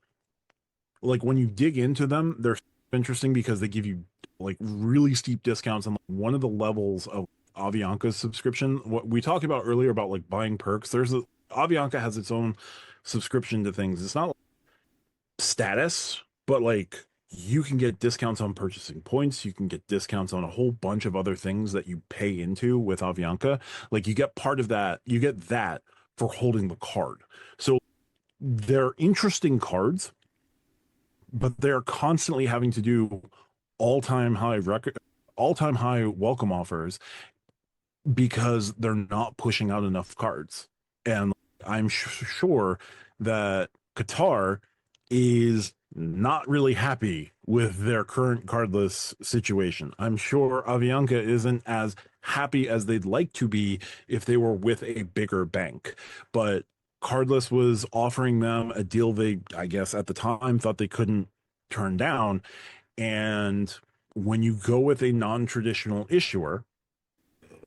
like, when you dig into them, they're interesting because they give you like really steep discounts on one of the levels of Avianca's subscription. What we talked about earlier about like buying perks, Avianca has its own subscription to things. It's not status, but like you can get discounts on purchasing points. You can get discounts on a whole bunch of other things that you pay into with Avianca. Like you get part of that, you get that for holding the card. So they're interesting cards, but they're constantly having to do all-time high record, all-time high welcome offers because they're not pushing out enough cards. And I'm sure that Qatar is not really happy with their current cardless situation. I'm sure Avianca isn't as happy as they'd like to be if they were with a bigger bank. But Cardless was offering them a deal they, I guess, at the time thought they couldn't turn down. And when you go with a non-traditional issuer,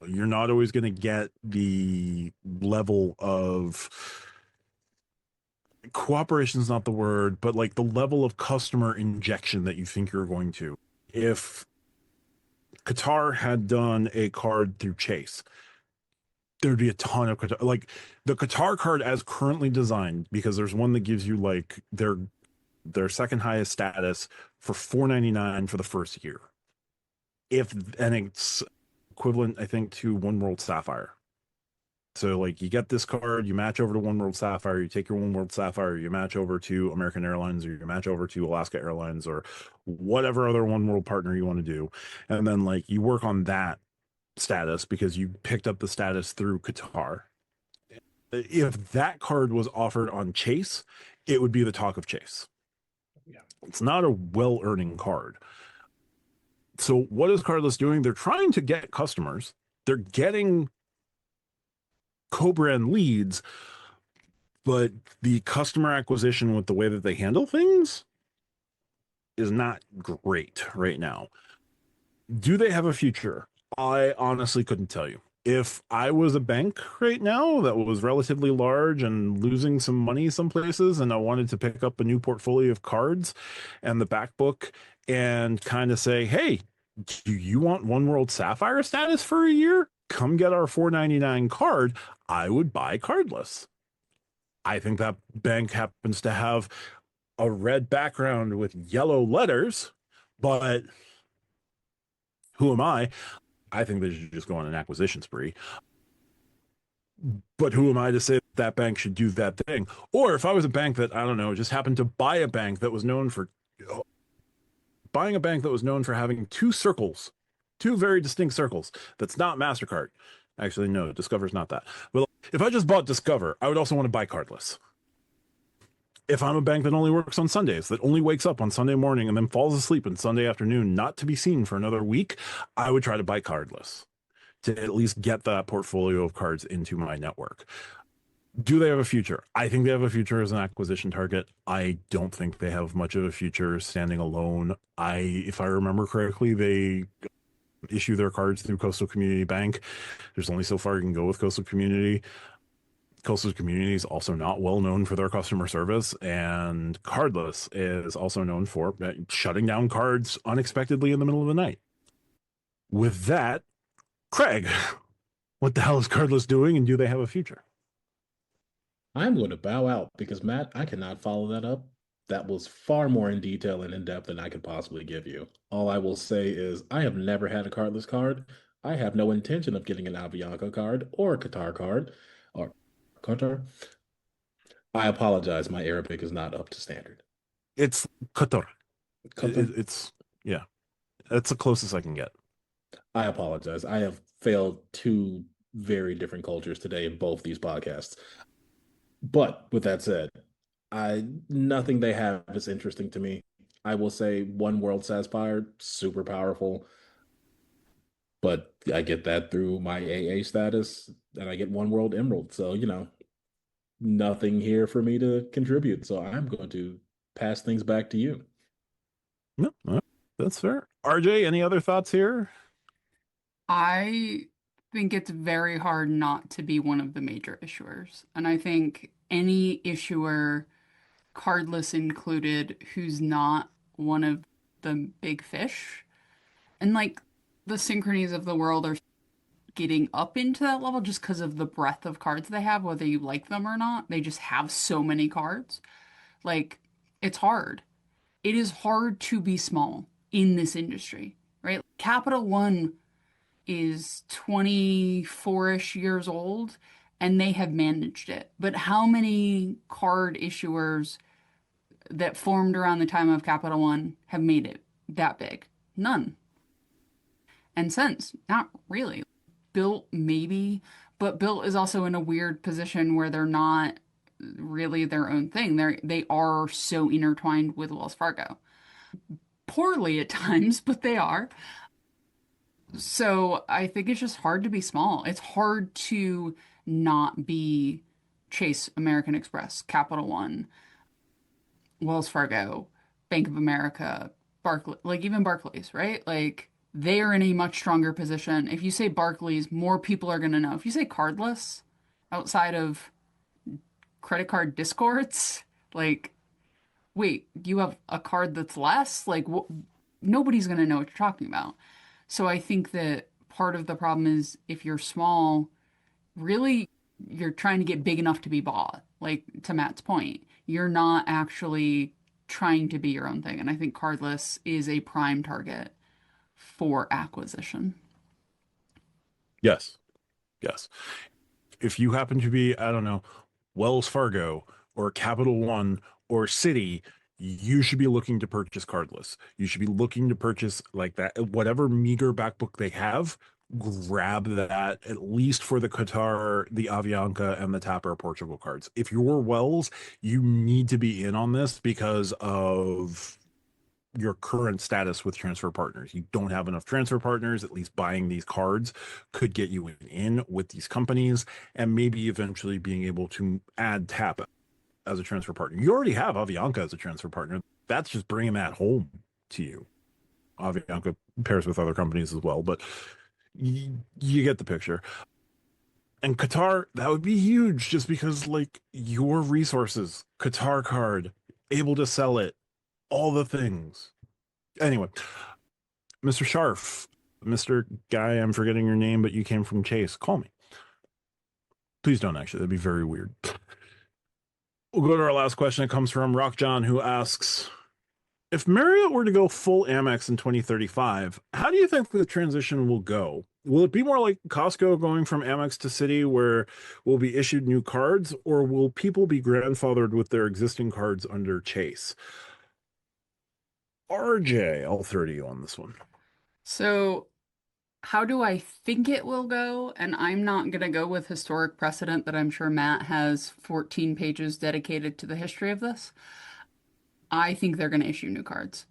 you're not always going to get the level of cooperation is not the word, but like the level of customer injection that you think you're going to. If Qatar had done a card through Chase, there'd be a ton of Qatar, like the Qatar card as currently designed, because there's one that gives you like their second highest status for 4.99 for the first year. If and it's equivalent, I think, to One World Sapphire. So like you get this card, you match over to One World Sapphire, you take your One World Sapphire, you match over to American Airlines, or you match over to Alaska Airlines, or whatever other One World partner you want to do. And then like you work on that status because you picked up the status through Qatar. If that card was offered on Chase, it would be the talk of Chase. Yeah. It's not a well-earning card. So what is Cardless doing? They're trying to get customers. They're getting co-brand leads, but the customer acquisition with the way that they handle things is not great right now. Do they have a future? I honestly couldn't tell you. If I was a bank right now that was relatively large and losing some money some places, and I wanted to pick up a new portfolio of cards and the back book and kind of say, hey, do you want One World Sapphire status for a year? Come get our 4.99 card. I would buy Cardless. I think that bank happens to have a red background with yellow letters, but who am I? I think they should just go on an acquisition spree. But who am I to say that bank should do that thing? Or if I was a bank that, I don't know, just happened to buy a bank that was known for buying a bank that was known for having two circles, two very distinct circles, that's not MasterCard. Actually, no, Discover's not that. But if I just bought Discover, I would also want to buy Cardless. If I'm a bank that only works on Sundays, that only wakes up on Sunday morning and then falls asleep on Sunday afternoon, not to be seen for another week, I would try to buy Cardless to at least get that portfolio of cards into my network. Do they have a future? I think they have a future as an acquisition target. I don't think they have much of a future standing alone. If I remember correctly, they issue their cards through Coastal Community Bank. There's only so far you can go with Coastal Community. Coastal Community is also not well known for their customer service, and Cardless is also known for shutting down cards unexpectedly in the middle of the night. With that, Craig, what the hell is Cardless doing, and do they have a future? I'm going to bow out because, Matt, I cannot follow that up. That was far more in detail and in depth than I could possibly give you. All I will say is I have never had a cardless card. I have no intention of getting an Avianca card or a Qatar card or Qatar. I apologize. My Arabic is not up to standard. It's Qatar. Qatar. It's yeah, that's the closest I can get. I apologize. I have failed two very different cultures today in both these podcasts. But with that said, I nothing they have is interesting to me. I will say One World Sapphire, super powerful, but I get that through my AA status, and I get One World Emerald. So, nothing here for me to contribute. So I'm going to pass things back to you. No, that's fair. RJ, any other thoughts here? I think it's very hard not to be one of the major issuers. And I think any issuer, cardless included, who's not one of the big fish, and like the synchronies of the world are getting up into that level just because of the breadth of cards they have, whether you like them or not. They just have so many cards. Like, it's hard. It is hard to be small in this industry, right? Capital One is 24-ish years old and they have managed it. But how many card issuers that formed around the time of Capital One have made it that big? None. And since, not really. Built, maybe, but Built is also in a weird position where they're not really their own thing. They are so intertwined with Wells Fargo. Poorly at times, but they are. So I think it's just hard to be small. It's hard to not be Chase, American Express, Capital One, Wells Fargo, Bank of America, Barclays, like even Barclays, right? Like they are in a much stronger position. If you say Barclays, more people are going to know. If you say cardless outside of credit card discords, like, wait, you have a card that's less? Like, nobody's going to know what you're talking about. So I think that part of the problem is if you're small, really you're trying to get big enough to be bought. Like to Matt's point, you're not actually trying to be your own thing. And I think Cardless is a prime target for acquisition. Yes. Yes. If you happen to be, I don't know, Wells Fargo or Capital One or Citi, you should be looking to purchase cardless. You should be looking to purchase like that, whatever meager backbook they have, grab that at least for the Qatar, the Avianca, and the Tapper Portugal cards. If you're Wells, you need to be in on this because of your current status with transfer partners. You don't have enough transfer partners. At least buying these cards could get you in with these companies and maybe eventually being able to add Tap as a transfer partner. You already have Avianca as a transfer partner. That's just bringing that home to you. Avianca pairs with other companies as well, but you get the picture. And Qatar, that would be huge just because, like, your resources, Qatar card, able to sell it, all the things. Anyway, Mr. Sharf, Mr. Guy, I'm forgetting your name, but you came from Chase. Call me. Please don't, actually. That'd be very weird. We'll go to our last question. It comes from Rock John, who asks, if Marriott were to go full Amex in 2035, how do you think the transition will go? Will it be more like Costco going from Amex to Citi, where we'll be issued new cards, or will people be grandfathered with their existing cards under Chase? RJ, I'll throw to you on this one. So, how do I think it will go? And I'm not going to go with historic precedent that I'm sure Matt has 14 pages dedicated to the history of this. I think they're going to issue new cards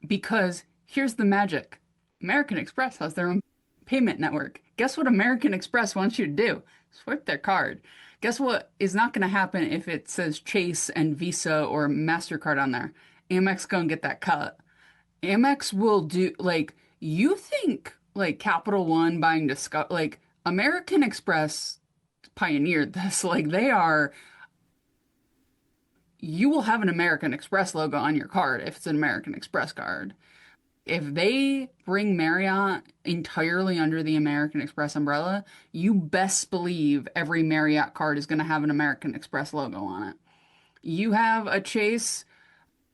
because here's the magic. American Express has their own payment network. Guess what American Express wants you to do? Swipe their card. Guess what is not going to happen if it says Chase and Visa or MasterCard on there? Amex gonna get that cut. Amex will do like you think like Capital One buying Discover like American Express pioneered this. Like they are you will have an American Express logo on your card if it's an American Express card. If they bring Marriott entirely under the American Express umbrella, you best believe every Marriott card is going to have an American Express logo on it. You have a Chase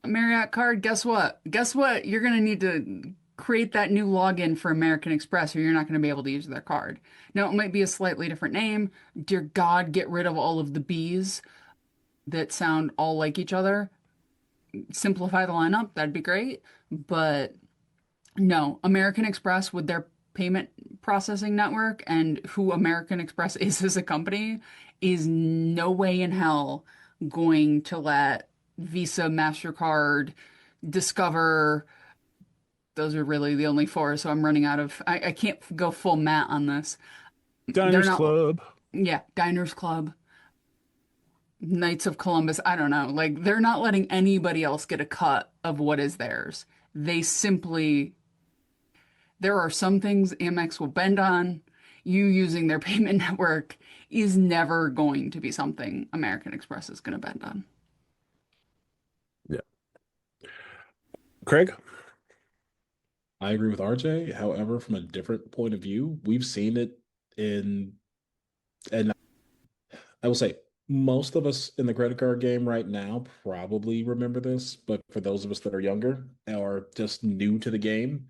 Marriott card, guess what? Guess what? You're going to need to create that new login for American Express or you're not going to be able to use their card. Now, it might be a slightly different name. Dear God, get rid of all of the B's that sound all like each other. Simplify the lineup, that'd be great. But no, American Express with their payment processing network and who American Express is as a company is no way in hell going to let Visa, MasterCard, Discover, those are really the only four, so I'm running out of I can't go full Matt on this. They're Diners not Club. yeah, Diners Club, Knights of Columbus, I don't know. Like they're not letting anybody else get a cut of what is theirs. They simply there are some things Amex will bend on. You using their payment network is never going to be something American Express is going to bend on. Yeah. Craig? I agree with RJ. However, from a different point of view, we've seen it in, and I will say, most of us in the credit card game right now probably remember this, but for those of us that are younger or just new to the game,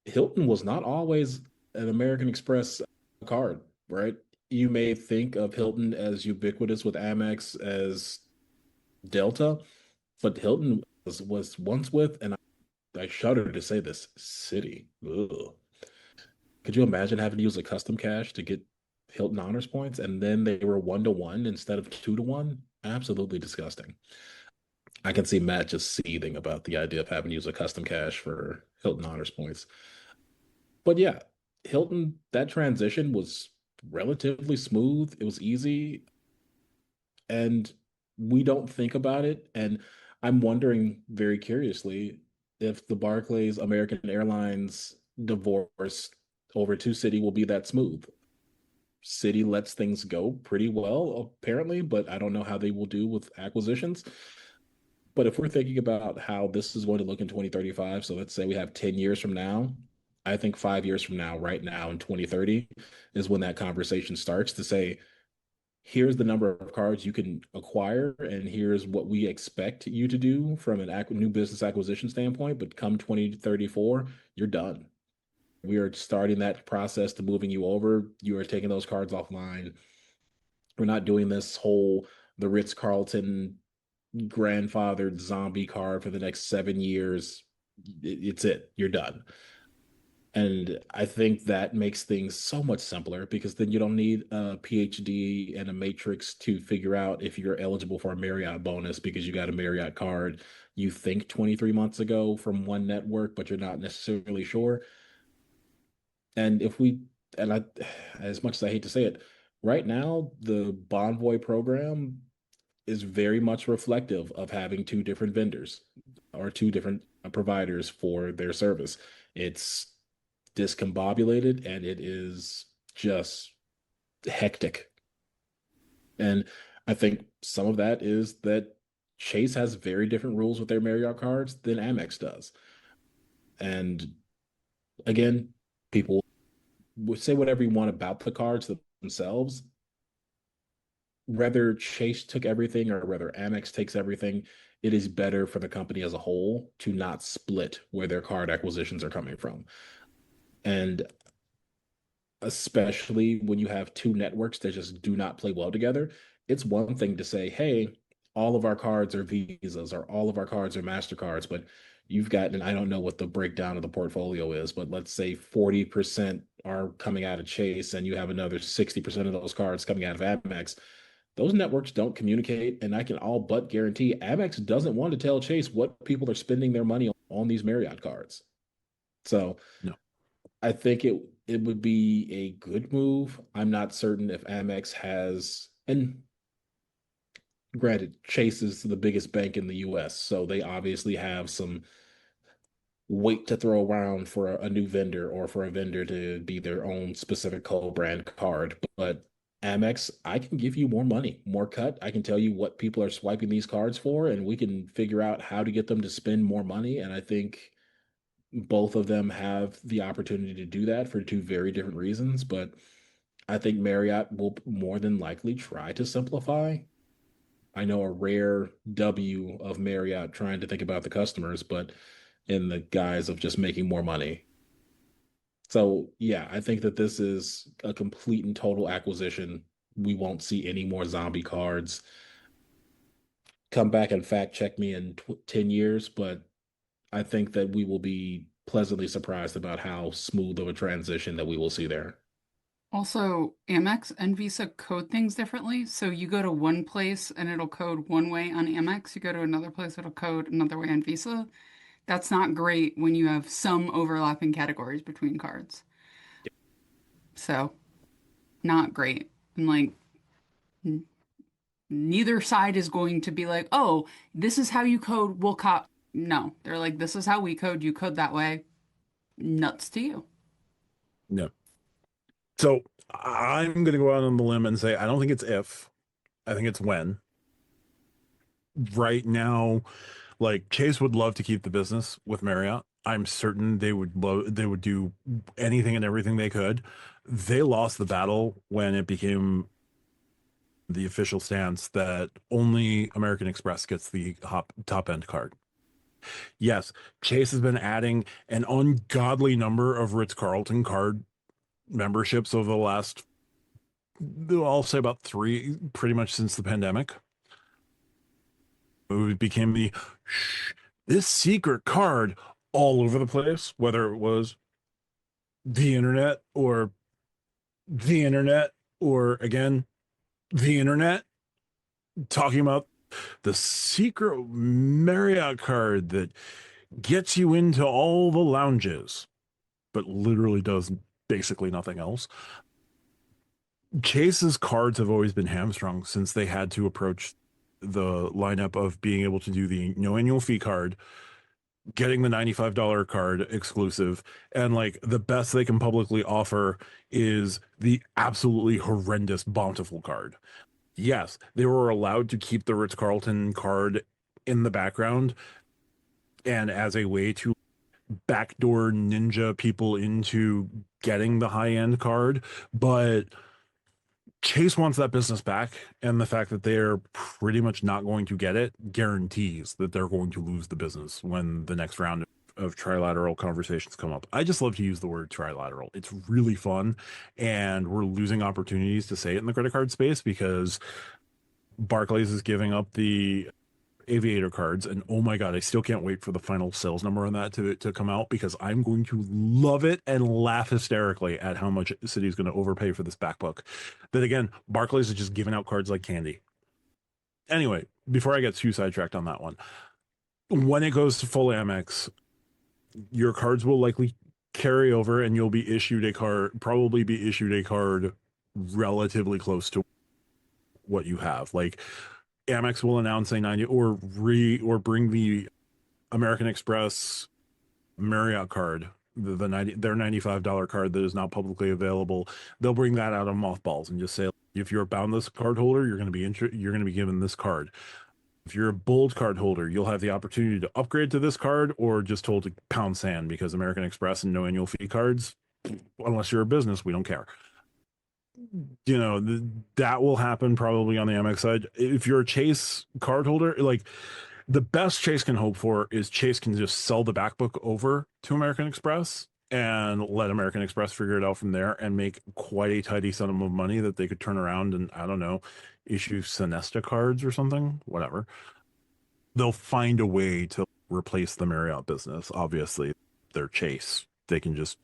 Hilton was not always an American Express card, right? You may think of Hilton as ubiquitous with Amex as Delta, but Hilton was once with, and I shudder to say this, City. Ugh. Could you imagine having to use a custom cash to get Hilton honors points and then they were 1-to-1 instead of 2-to-1? Absolutely disgusting. I can see Matt just seething about the idea of having to use a custom cash for Hilton honors points. But yeah, Hilton, that transition was relatively smooth. It was easy. And we don't think about it. And I'm wondering very curiously if the Barclays American Airlines divorce over to Citi will be that smooth. Citi lets things go pretty well, apparently, but I don't know how they will do with acquisitions. But if we're thinking about how this is going to look in 2035, so let's say we have 10 years from now, I think 5 years from now, right now in 2030, is when that conversation starts to say, here's the number of cards you can acquire, and here's what we expect you to do from an new business acquisition standpoint. But come 2034, you're done. We are starting that process to moving you over. You are taking those cards offline. We're not doing this whole the Ritz-Carlton grandfathered zombie card for the next 7 years. It's it. You're done. And I think that makes things so much simpler because then you don't need a PhD and a matrix to figure out if you're eligible for a Marriott bonus because you got a Marriott card you think 23 months ago from one network, but you're not necessarily sure. And if we, and I, as much as I hate to say it, right now, the Bonvoy program is very much reflective of having two different vendors or two different providers for their service. It's discombobulated and it is just hectic. And I think some of that is that Chase has very different rules with their Marriott cards than Amex does. And again, people would say whatever you want about the cards themselves. Whether Chase took everything or whether Amex takes everything, it is better for the company as a whole to not split where their card acquisitions are coming from. And especially when you have two networks that just do not play well together, it's one thing to say, hey, all of our cards are Visas or all of our cards are MasterCards, but you've got, and I don't know what the breakdown of the portfolio is, but let's say 40% are coming out of Chase and you have another 60% of those cards coming out of Amex. Those networks don't communicate, and I can all but guarantee Amex doesn't want to tell Chase what people are spending their money on these Marriott cards. So No. I think it would be a good move. I'm not certain if Amex has, and granted, Chase is the biggest bank in the US, so they obviously have some weight to throw around for a new vendor or for a vendor to be their own specific co-brand card. But Amex, I can give you more money, more cut. I can tell you what people are swiping these cards for, and we can figure out how to get them to spend more money. And I think both of them have the opportunity to do that for two very different reasons. But I think Marriott will more than likely try to simplify. I know a rare W of Marriott trying to think about the customers, but in the guise of just making more money. So, yeah, I think that this is a complete and total acquisition. We won't see any more zombie cards. Come back and fact check me in 10 years, but I think that we will be pleasantly surprised about how smooth of a transition that we will see there. Also, Amex and Visa code things differently. So you go to one place and it'll code one way on Amex. You go to another place, it'll code another way on Visa. That's not great when you have some overlapping categories between cards. So, not great. And like, neither side is going to be like, oh, this is how you code, we'll cop. No, they're like, this is how we code, you code that way. Nuts to you. No. So I'm going to go out on the limb and say I don't think it's if, I think it's when. Right now, like Chase would love to keep the business with Marriott. I'm certain they would do anything and everything they could. They lost the battle when it became the official stance that only American Express gets the top end card. Yes, Chase has been adding an ungodly number of Ritz-Carlton card memberships over the last, I'll say about three, pretty much since the pandemic. It became this secret card all over the place, whether it was the internet or the internet or again, the internet, talking about the secret Marriott card that gets you into all the lounges, but literally does basically nothing else. Chase's cards have always been hamstrung since they had to approach the lineup of being able to do the no annual fee card, getting the $95 card exclusive, and like the best they can publicly offer is the absolutely horrendous bountiful card. Yes, they were allowed to keep the Ritz-Carlton card in the background and as a way to backdoor ninja people into getting the high-end card, but Chase wants that business back, and the fact that they're pretty much not going to get it guarantees that they're going to lose the business when the next round of trilateral conversations come up. I just love to use the word trilateral. It's really fun, and we're losing opportunities to say it in the credit card space because Barclays is giving up the aviator cards, and oh my god, I still can't wait for the final sales number on that to come out because I'm going to love it and laugh hysterically at how much Citi's going to overpay for this back book. Then again, Barclays is just giving out cards like candy. Anyway, before I get too sidetracked on that one, when it goes to full Amex, your cards will likely carry over and you'll be issued a card, probably be issued a card relatively close to what you have. Like Amex will announce a 90 or bring the American Express Marriott card, the 90 their $95 card that is not publicly available. They'll bring that out on mothballs and just say if you're a boundless card holder, you're going to be you're going to be given this card. If you're a bold card holder, you'll have the opportunity to upgrade to this card or just told to pound sand because American Express and no annual fee cards, unless you're a business, we don't care. You know, that will happen probably on the Amex side. If you're a Chase card holder, like the best Chase can hope for is Chase can just sell the back book over to American Express and let American Express figure it out from there and make quite a tidy sum of money that they could turn around and, I don't know, issue Sonesta cards or something, whatever. They'll find a way to replace the Marriott business. Obviously, they're Chase. They can just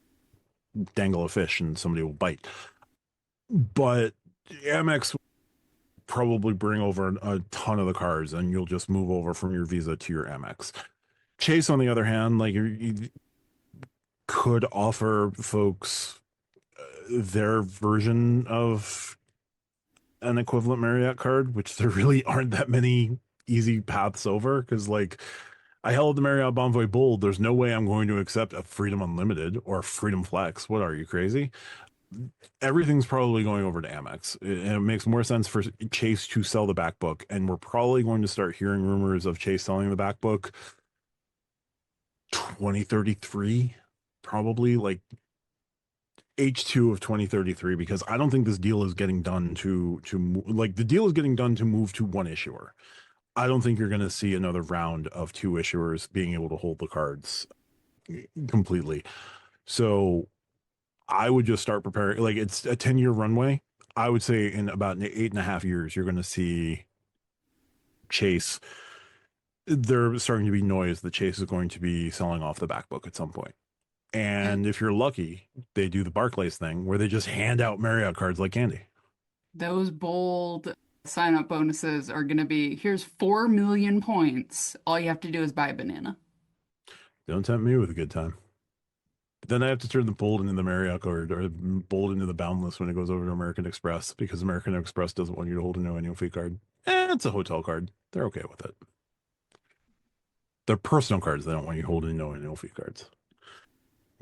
dangle a fish and somebody will bite. But Amex probably bring over a ton of the cards and you'll just move over from your Visa to your Amex. Chase, on the other hand, like you could offer folks their version of an equivalent Marriott card, which there really aren't that many easy paths over because like I held the Marriott Bonvoy Bold. There's no way I'm going to accept a Freedom Unlimited or Freedom Flex. What are you, crazy? Everything's probably going over to Amex. And it makes more sense for Chase to sell the back book. And we're probably going to start hearing rumors of Chase selling the back book 2033, probably like H2 of 2033, because I don't think this deal is getting done to like the deal is getting done to move to one issuer. I don't think you're going to see another round of two issuers being able to hold the cards completely. So I would just start preparing. Like it's a 10-year runway. I would say in about 8.5 years, you're going to see Chase. There's starting to be noise that Chase is going to be selling off the back book at some point. And if you're lucky, they do the Barclays thing where they just hand out Marriott cards like candy. Those bold sign up bonuses are going to be here's 4 million points. All you have to do is buy a banana. Don't tempt me with a good time. But then I have to turn the bold into the Marriott card or bold into the boundless when it goes over to American Express because American Express doesn't want you to hold a no annual fee card. It's a hotel card. They're okay with it. They're personal cards. They don't want you holding no annual fee cards.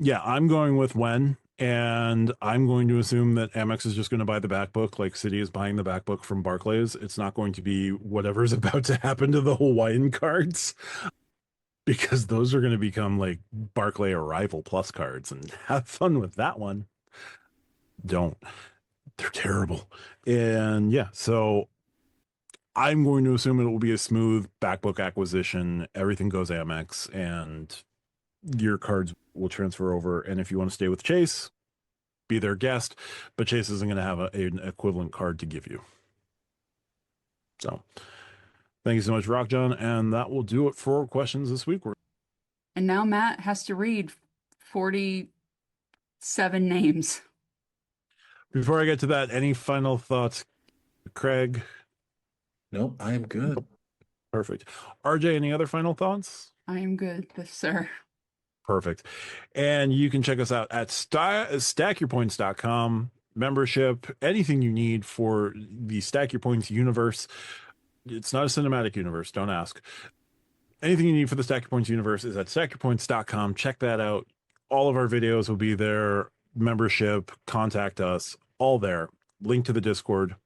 Yeah, I'm going with when, and I'm going to assume that Amex is just going to buy the back book like Citi is buying the back book from Barclays. It's not going to be whatever's about to happen to the Hawaiian cards because those are going to become like Barclay Arrival Plus cards and have fun with that one. Don't. They're terrible. And yeah, so I'm going to assume it will be a smooth back book acquisition. Everything goes Amex and your cards will transfer over. And if you want to stay with Chase, be their guest, but Chase isn't going to have an equivalent card to give you. So thank you so much, Rock John. And that will do it for questions this week. And now Matt has to read 47 names. Before I get to that, any final thoughts, Craig? Nope, I am good. Perfect. RJ, any other final thoughts? I am good, sir. Perfect. And you can check us out at stackyourpoints.com. membership, anything you need for the Stack Your Points universe. It's not a cinematic universe, don't ask. Anything you need for the Stack Your Points universe is at stackyourpoints.com. Check that out. All of our videos will be there. Membership, contact us, all there. Link to the Discord,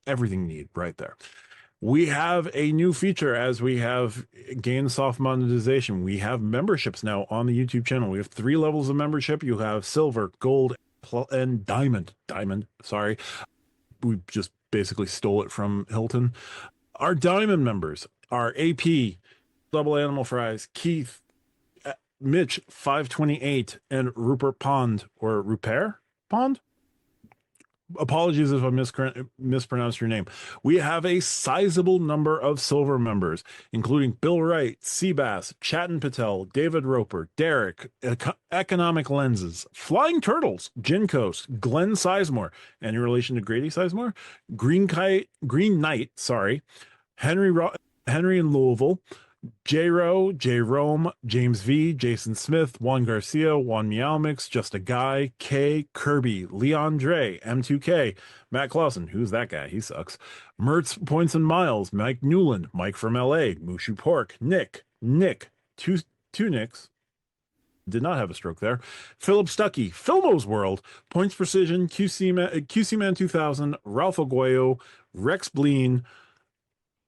everything you need right there. We have a new feature as we have gained soft monetization. We have memberships now on the YouTube channel. We have 3 levels of membership. You have silver, gold, and diamond. Sorry. We just basically stole it from Hilton. Our diamond members are AP, Double Animal Fries, Keith, Mitch 528, and Rupert Pond, or Rupert Pond. Apologies if I mispronounced your name. We have a sizable number of silver members, including Bill Wright, Seabass, Chatan Patel, David Roper, Derek, Economic Lenses, Flying Turtles, Gin Coast, Glenn Sizemore, any relation to Grady Sizemore, Green Knight, sorry, Henry in Louisville, J-Ro, J-Rome, James V, Jason Smith, Juan Garcia, Juan Meowmix, Just a Guy, K, Kirby, Leon Dre, M2K, Matt Clausen, who's that guy? He sucks. Mertz, Points and Miles, Mike Newland, Mike from LA, Mushu Pork, Nick, two Nicks, did not have a stroke there, Philip Stuckey, Filmo's World, Points Precision, QC Man 2000, Ralph Aguayo, Rex Bleen,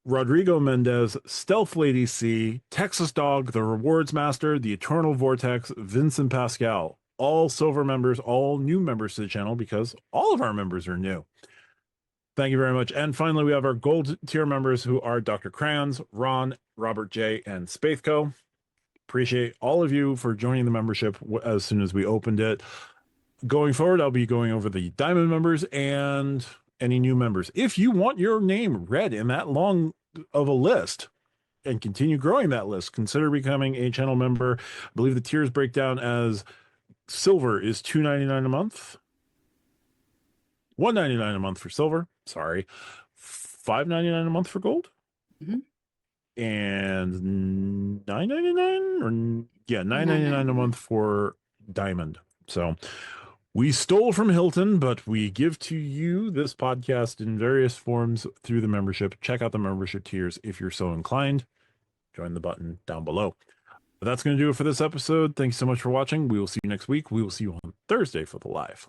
Rodrigo Mendez, Stealth Lady C, Texas Dog, The Rewards Master, The Eternal Vortex, Vincent Pascal. All silver members, all new members to the channel because all of our members are new. Thank you very much. And finally, we have our gold tier members who are Dr. Crayons, Ron, Robert J, and Spathco. Appreciate all of you for joining the membership as soon as we opened it. Going forward, I'll be going over the diamond members and any new members. If you want your name read in that long of a list and continue growing that list, consider becoming a channel member. I believe the tiers break down as silver is $2.99 a month, $1.99 a month for silver, sorry, $5.99 a month for gold, and $9.99 or yeah, $9.99 a month for diamond. So we stole from Hilton, but we give to you this podcast in various forms through the membership. Check out the membership tiers if you're so inclined. Join the button down below. But that's going to do it for this episode. Thanks so much for watching. We will see you next week. We will see you on Thursday for the live.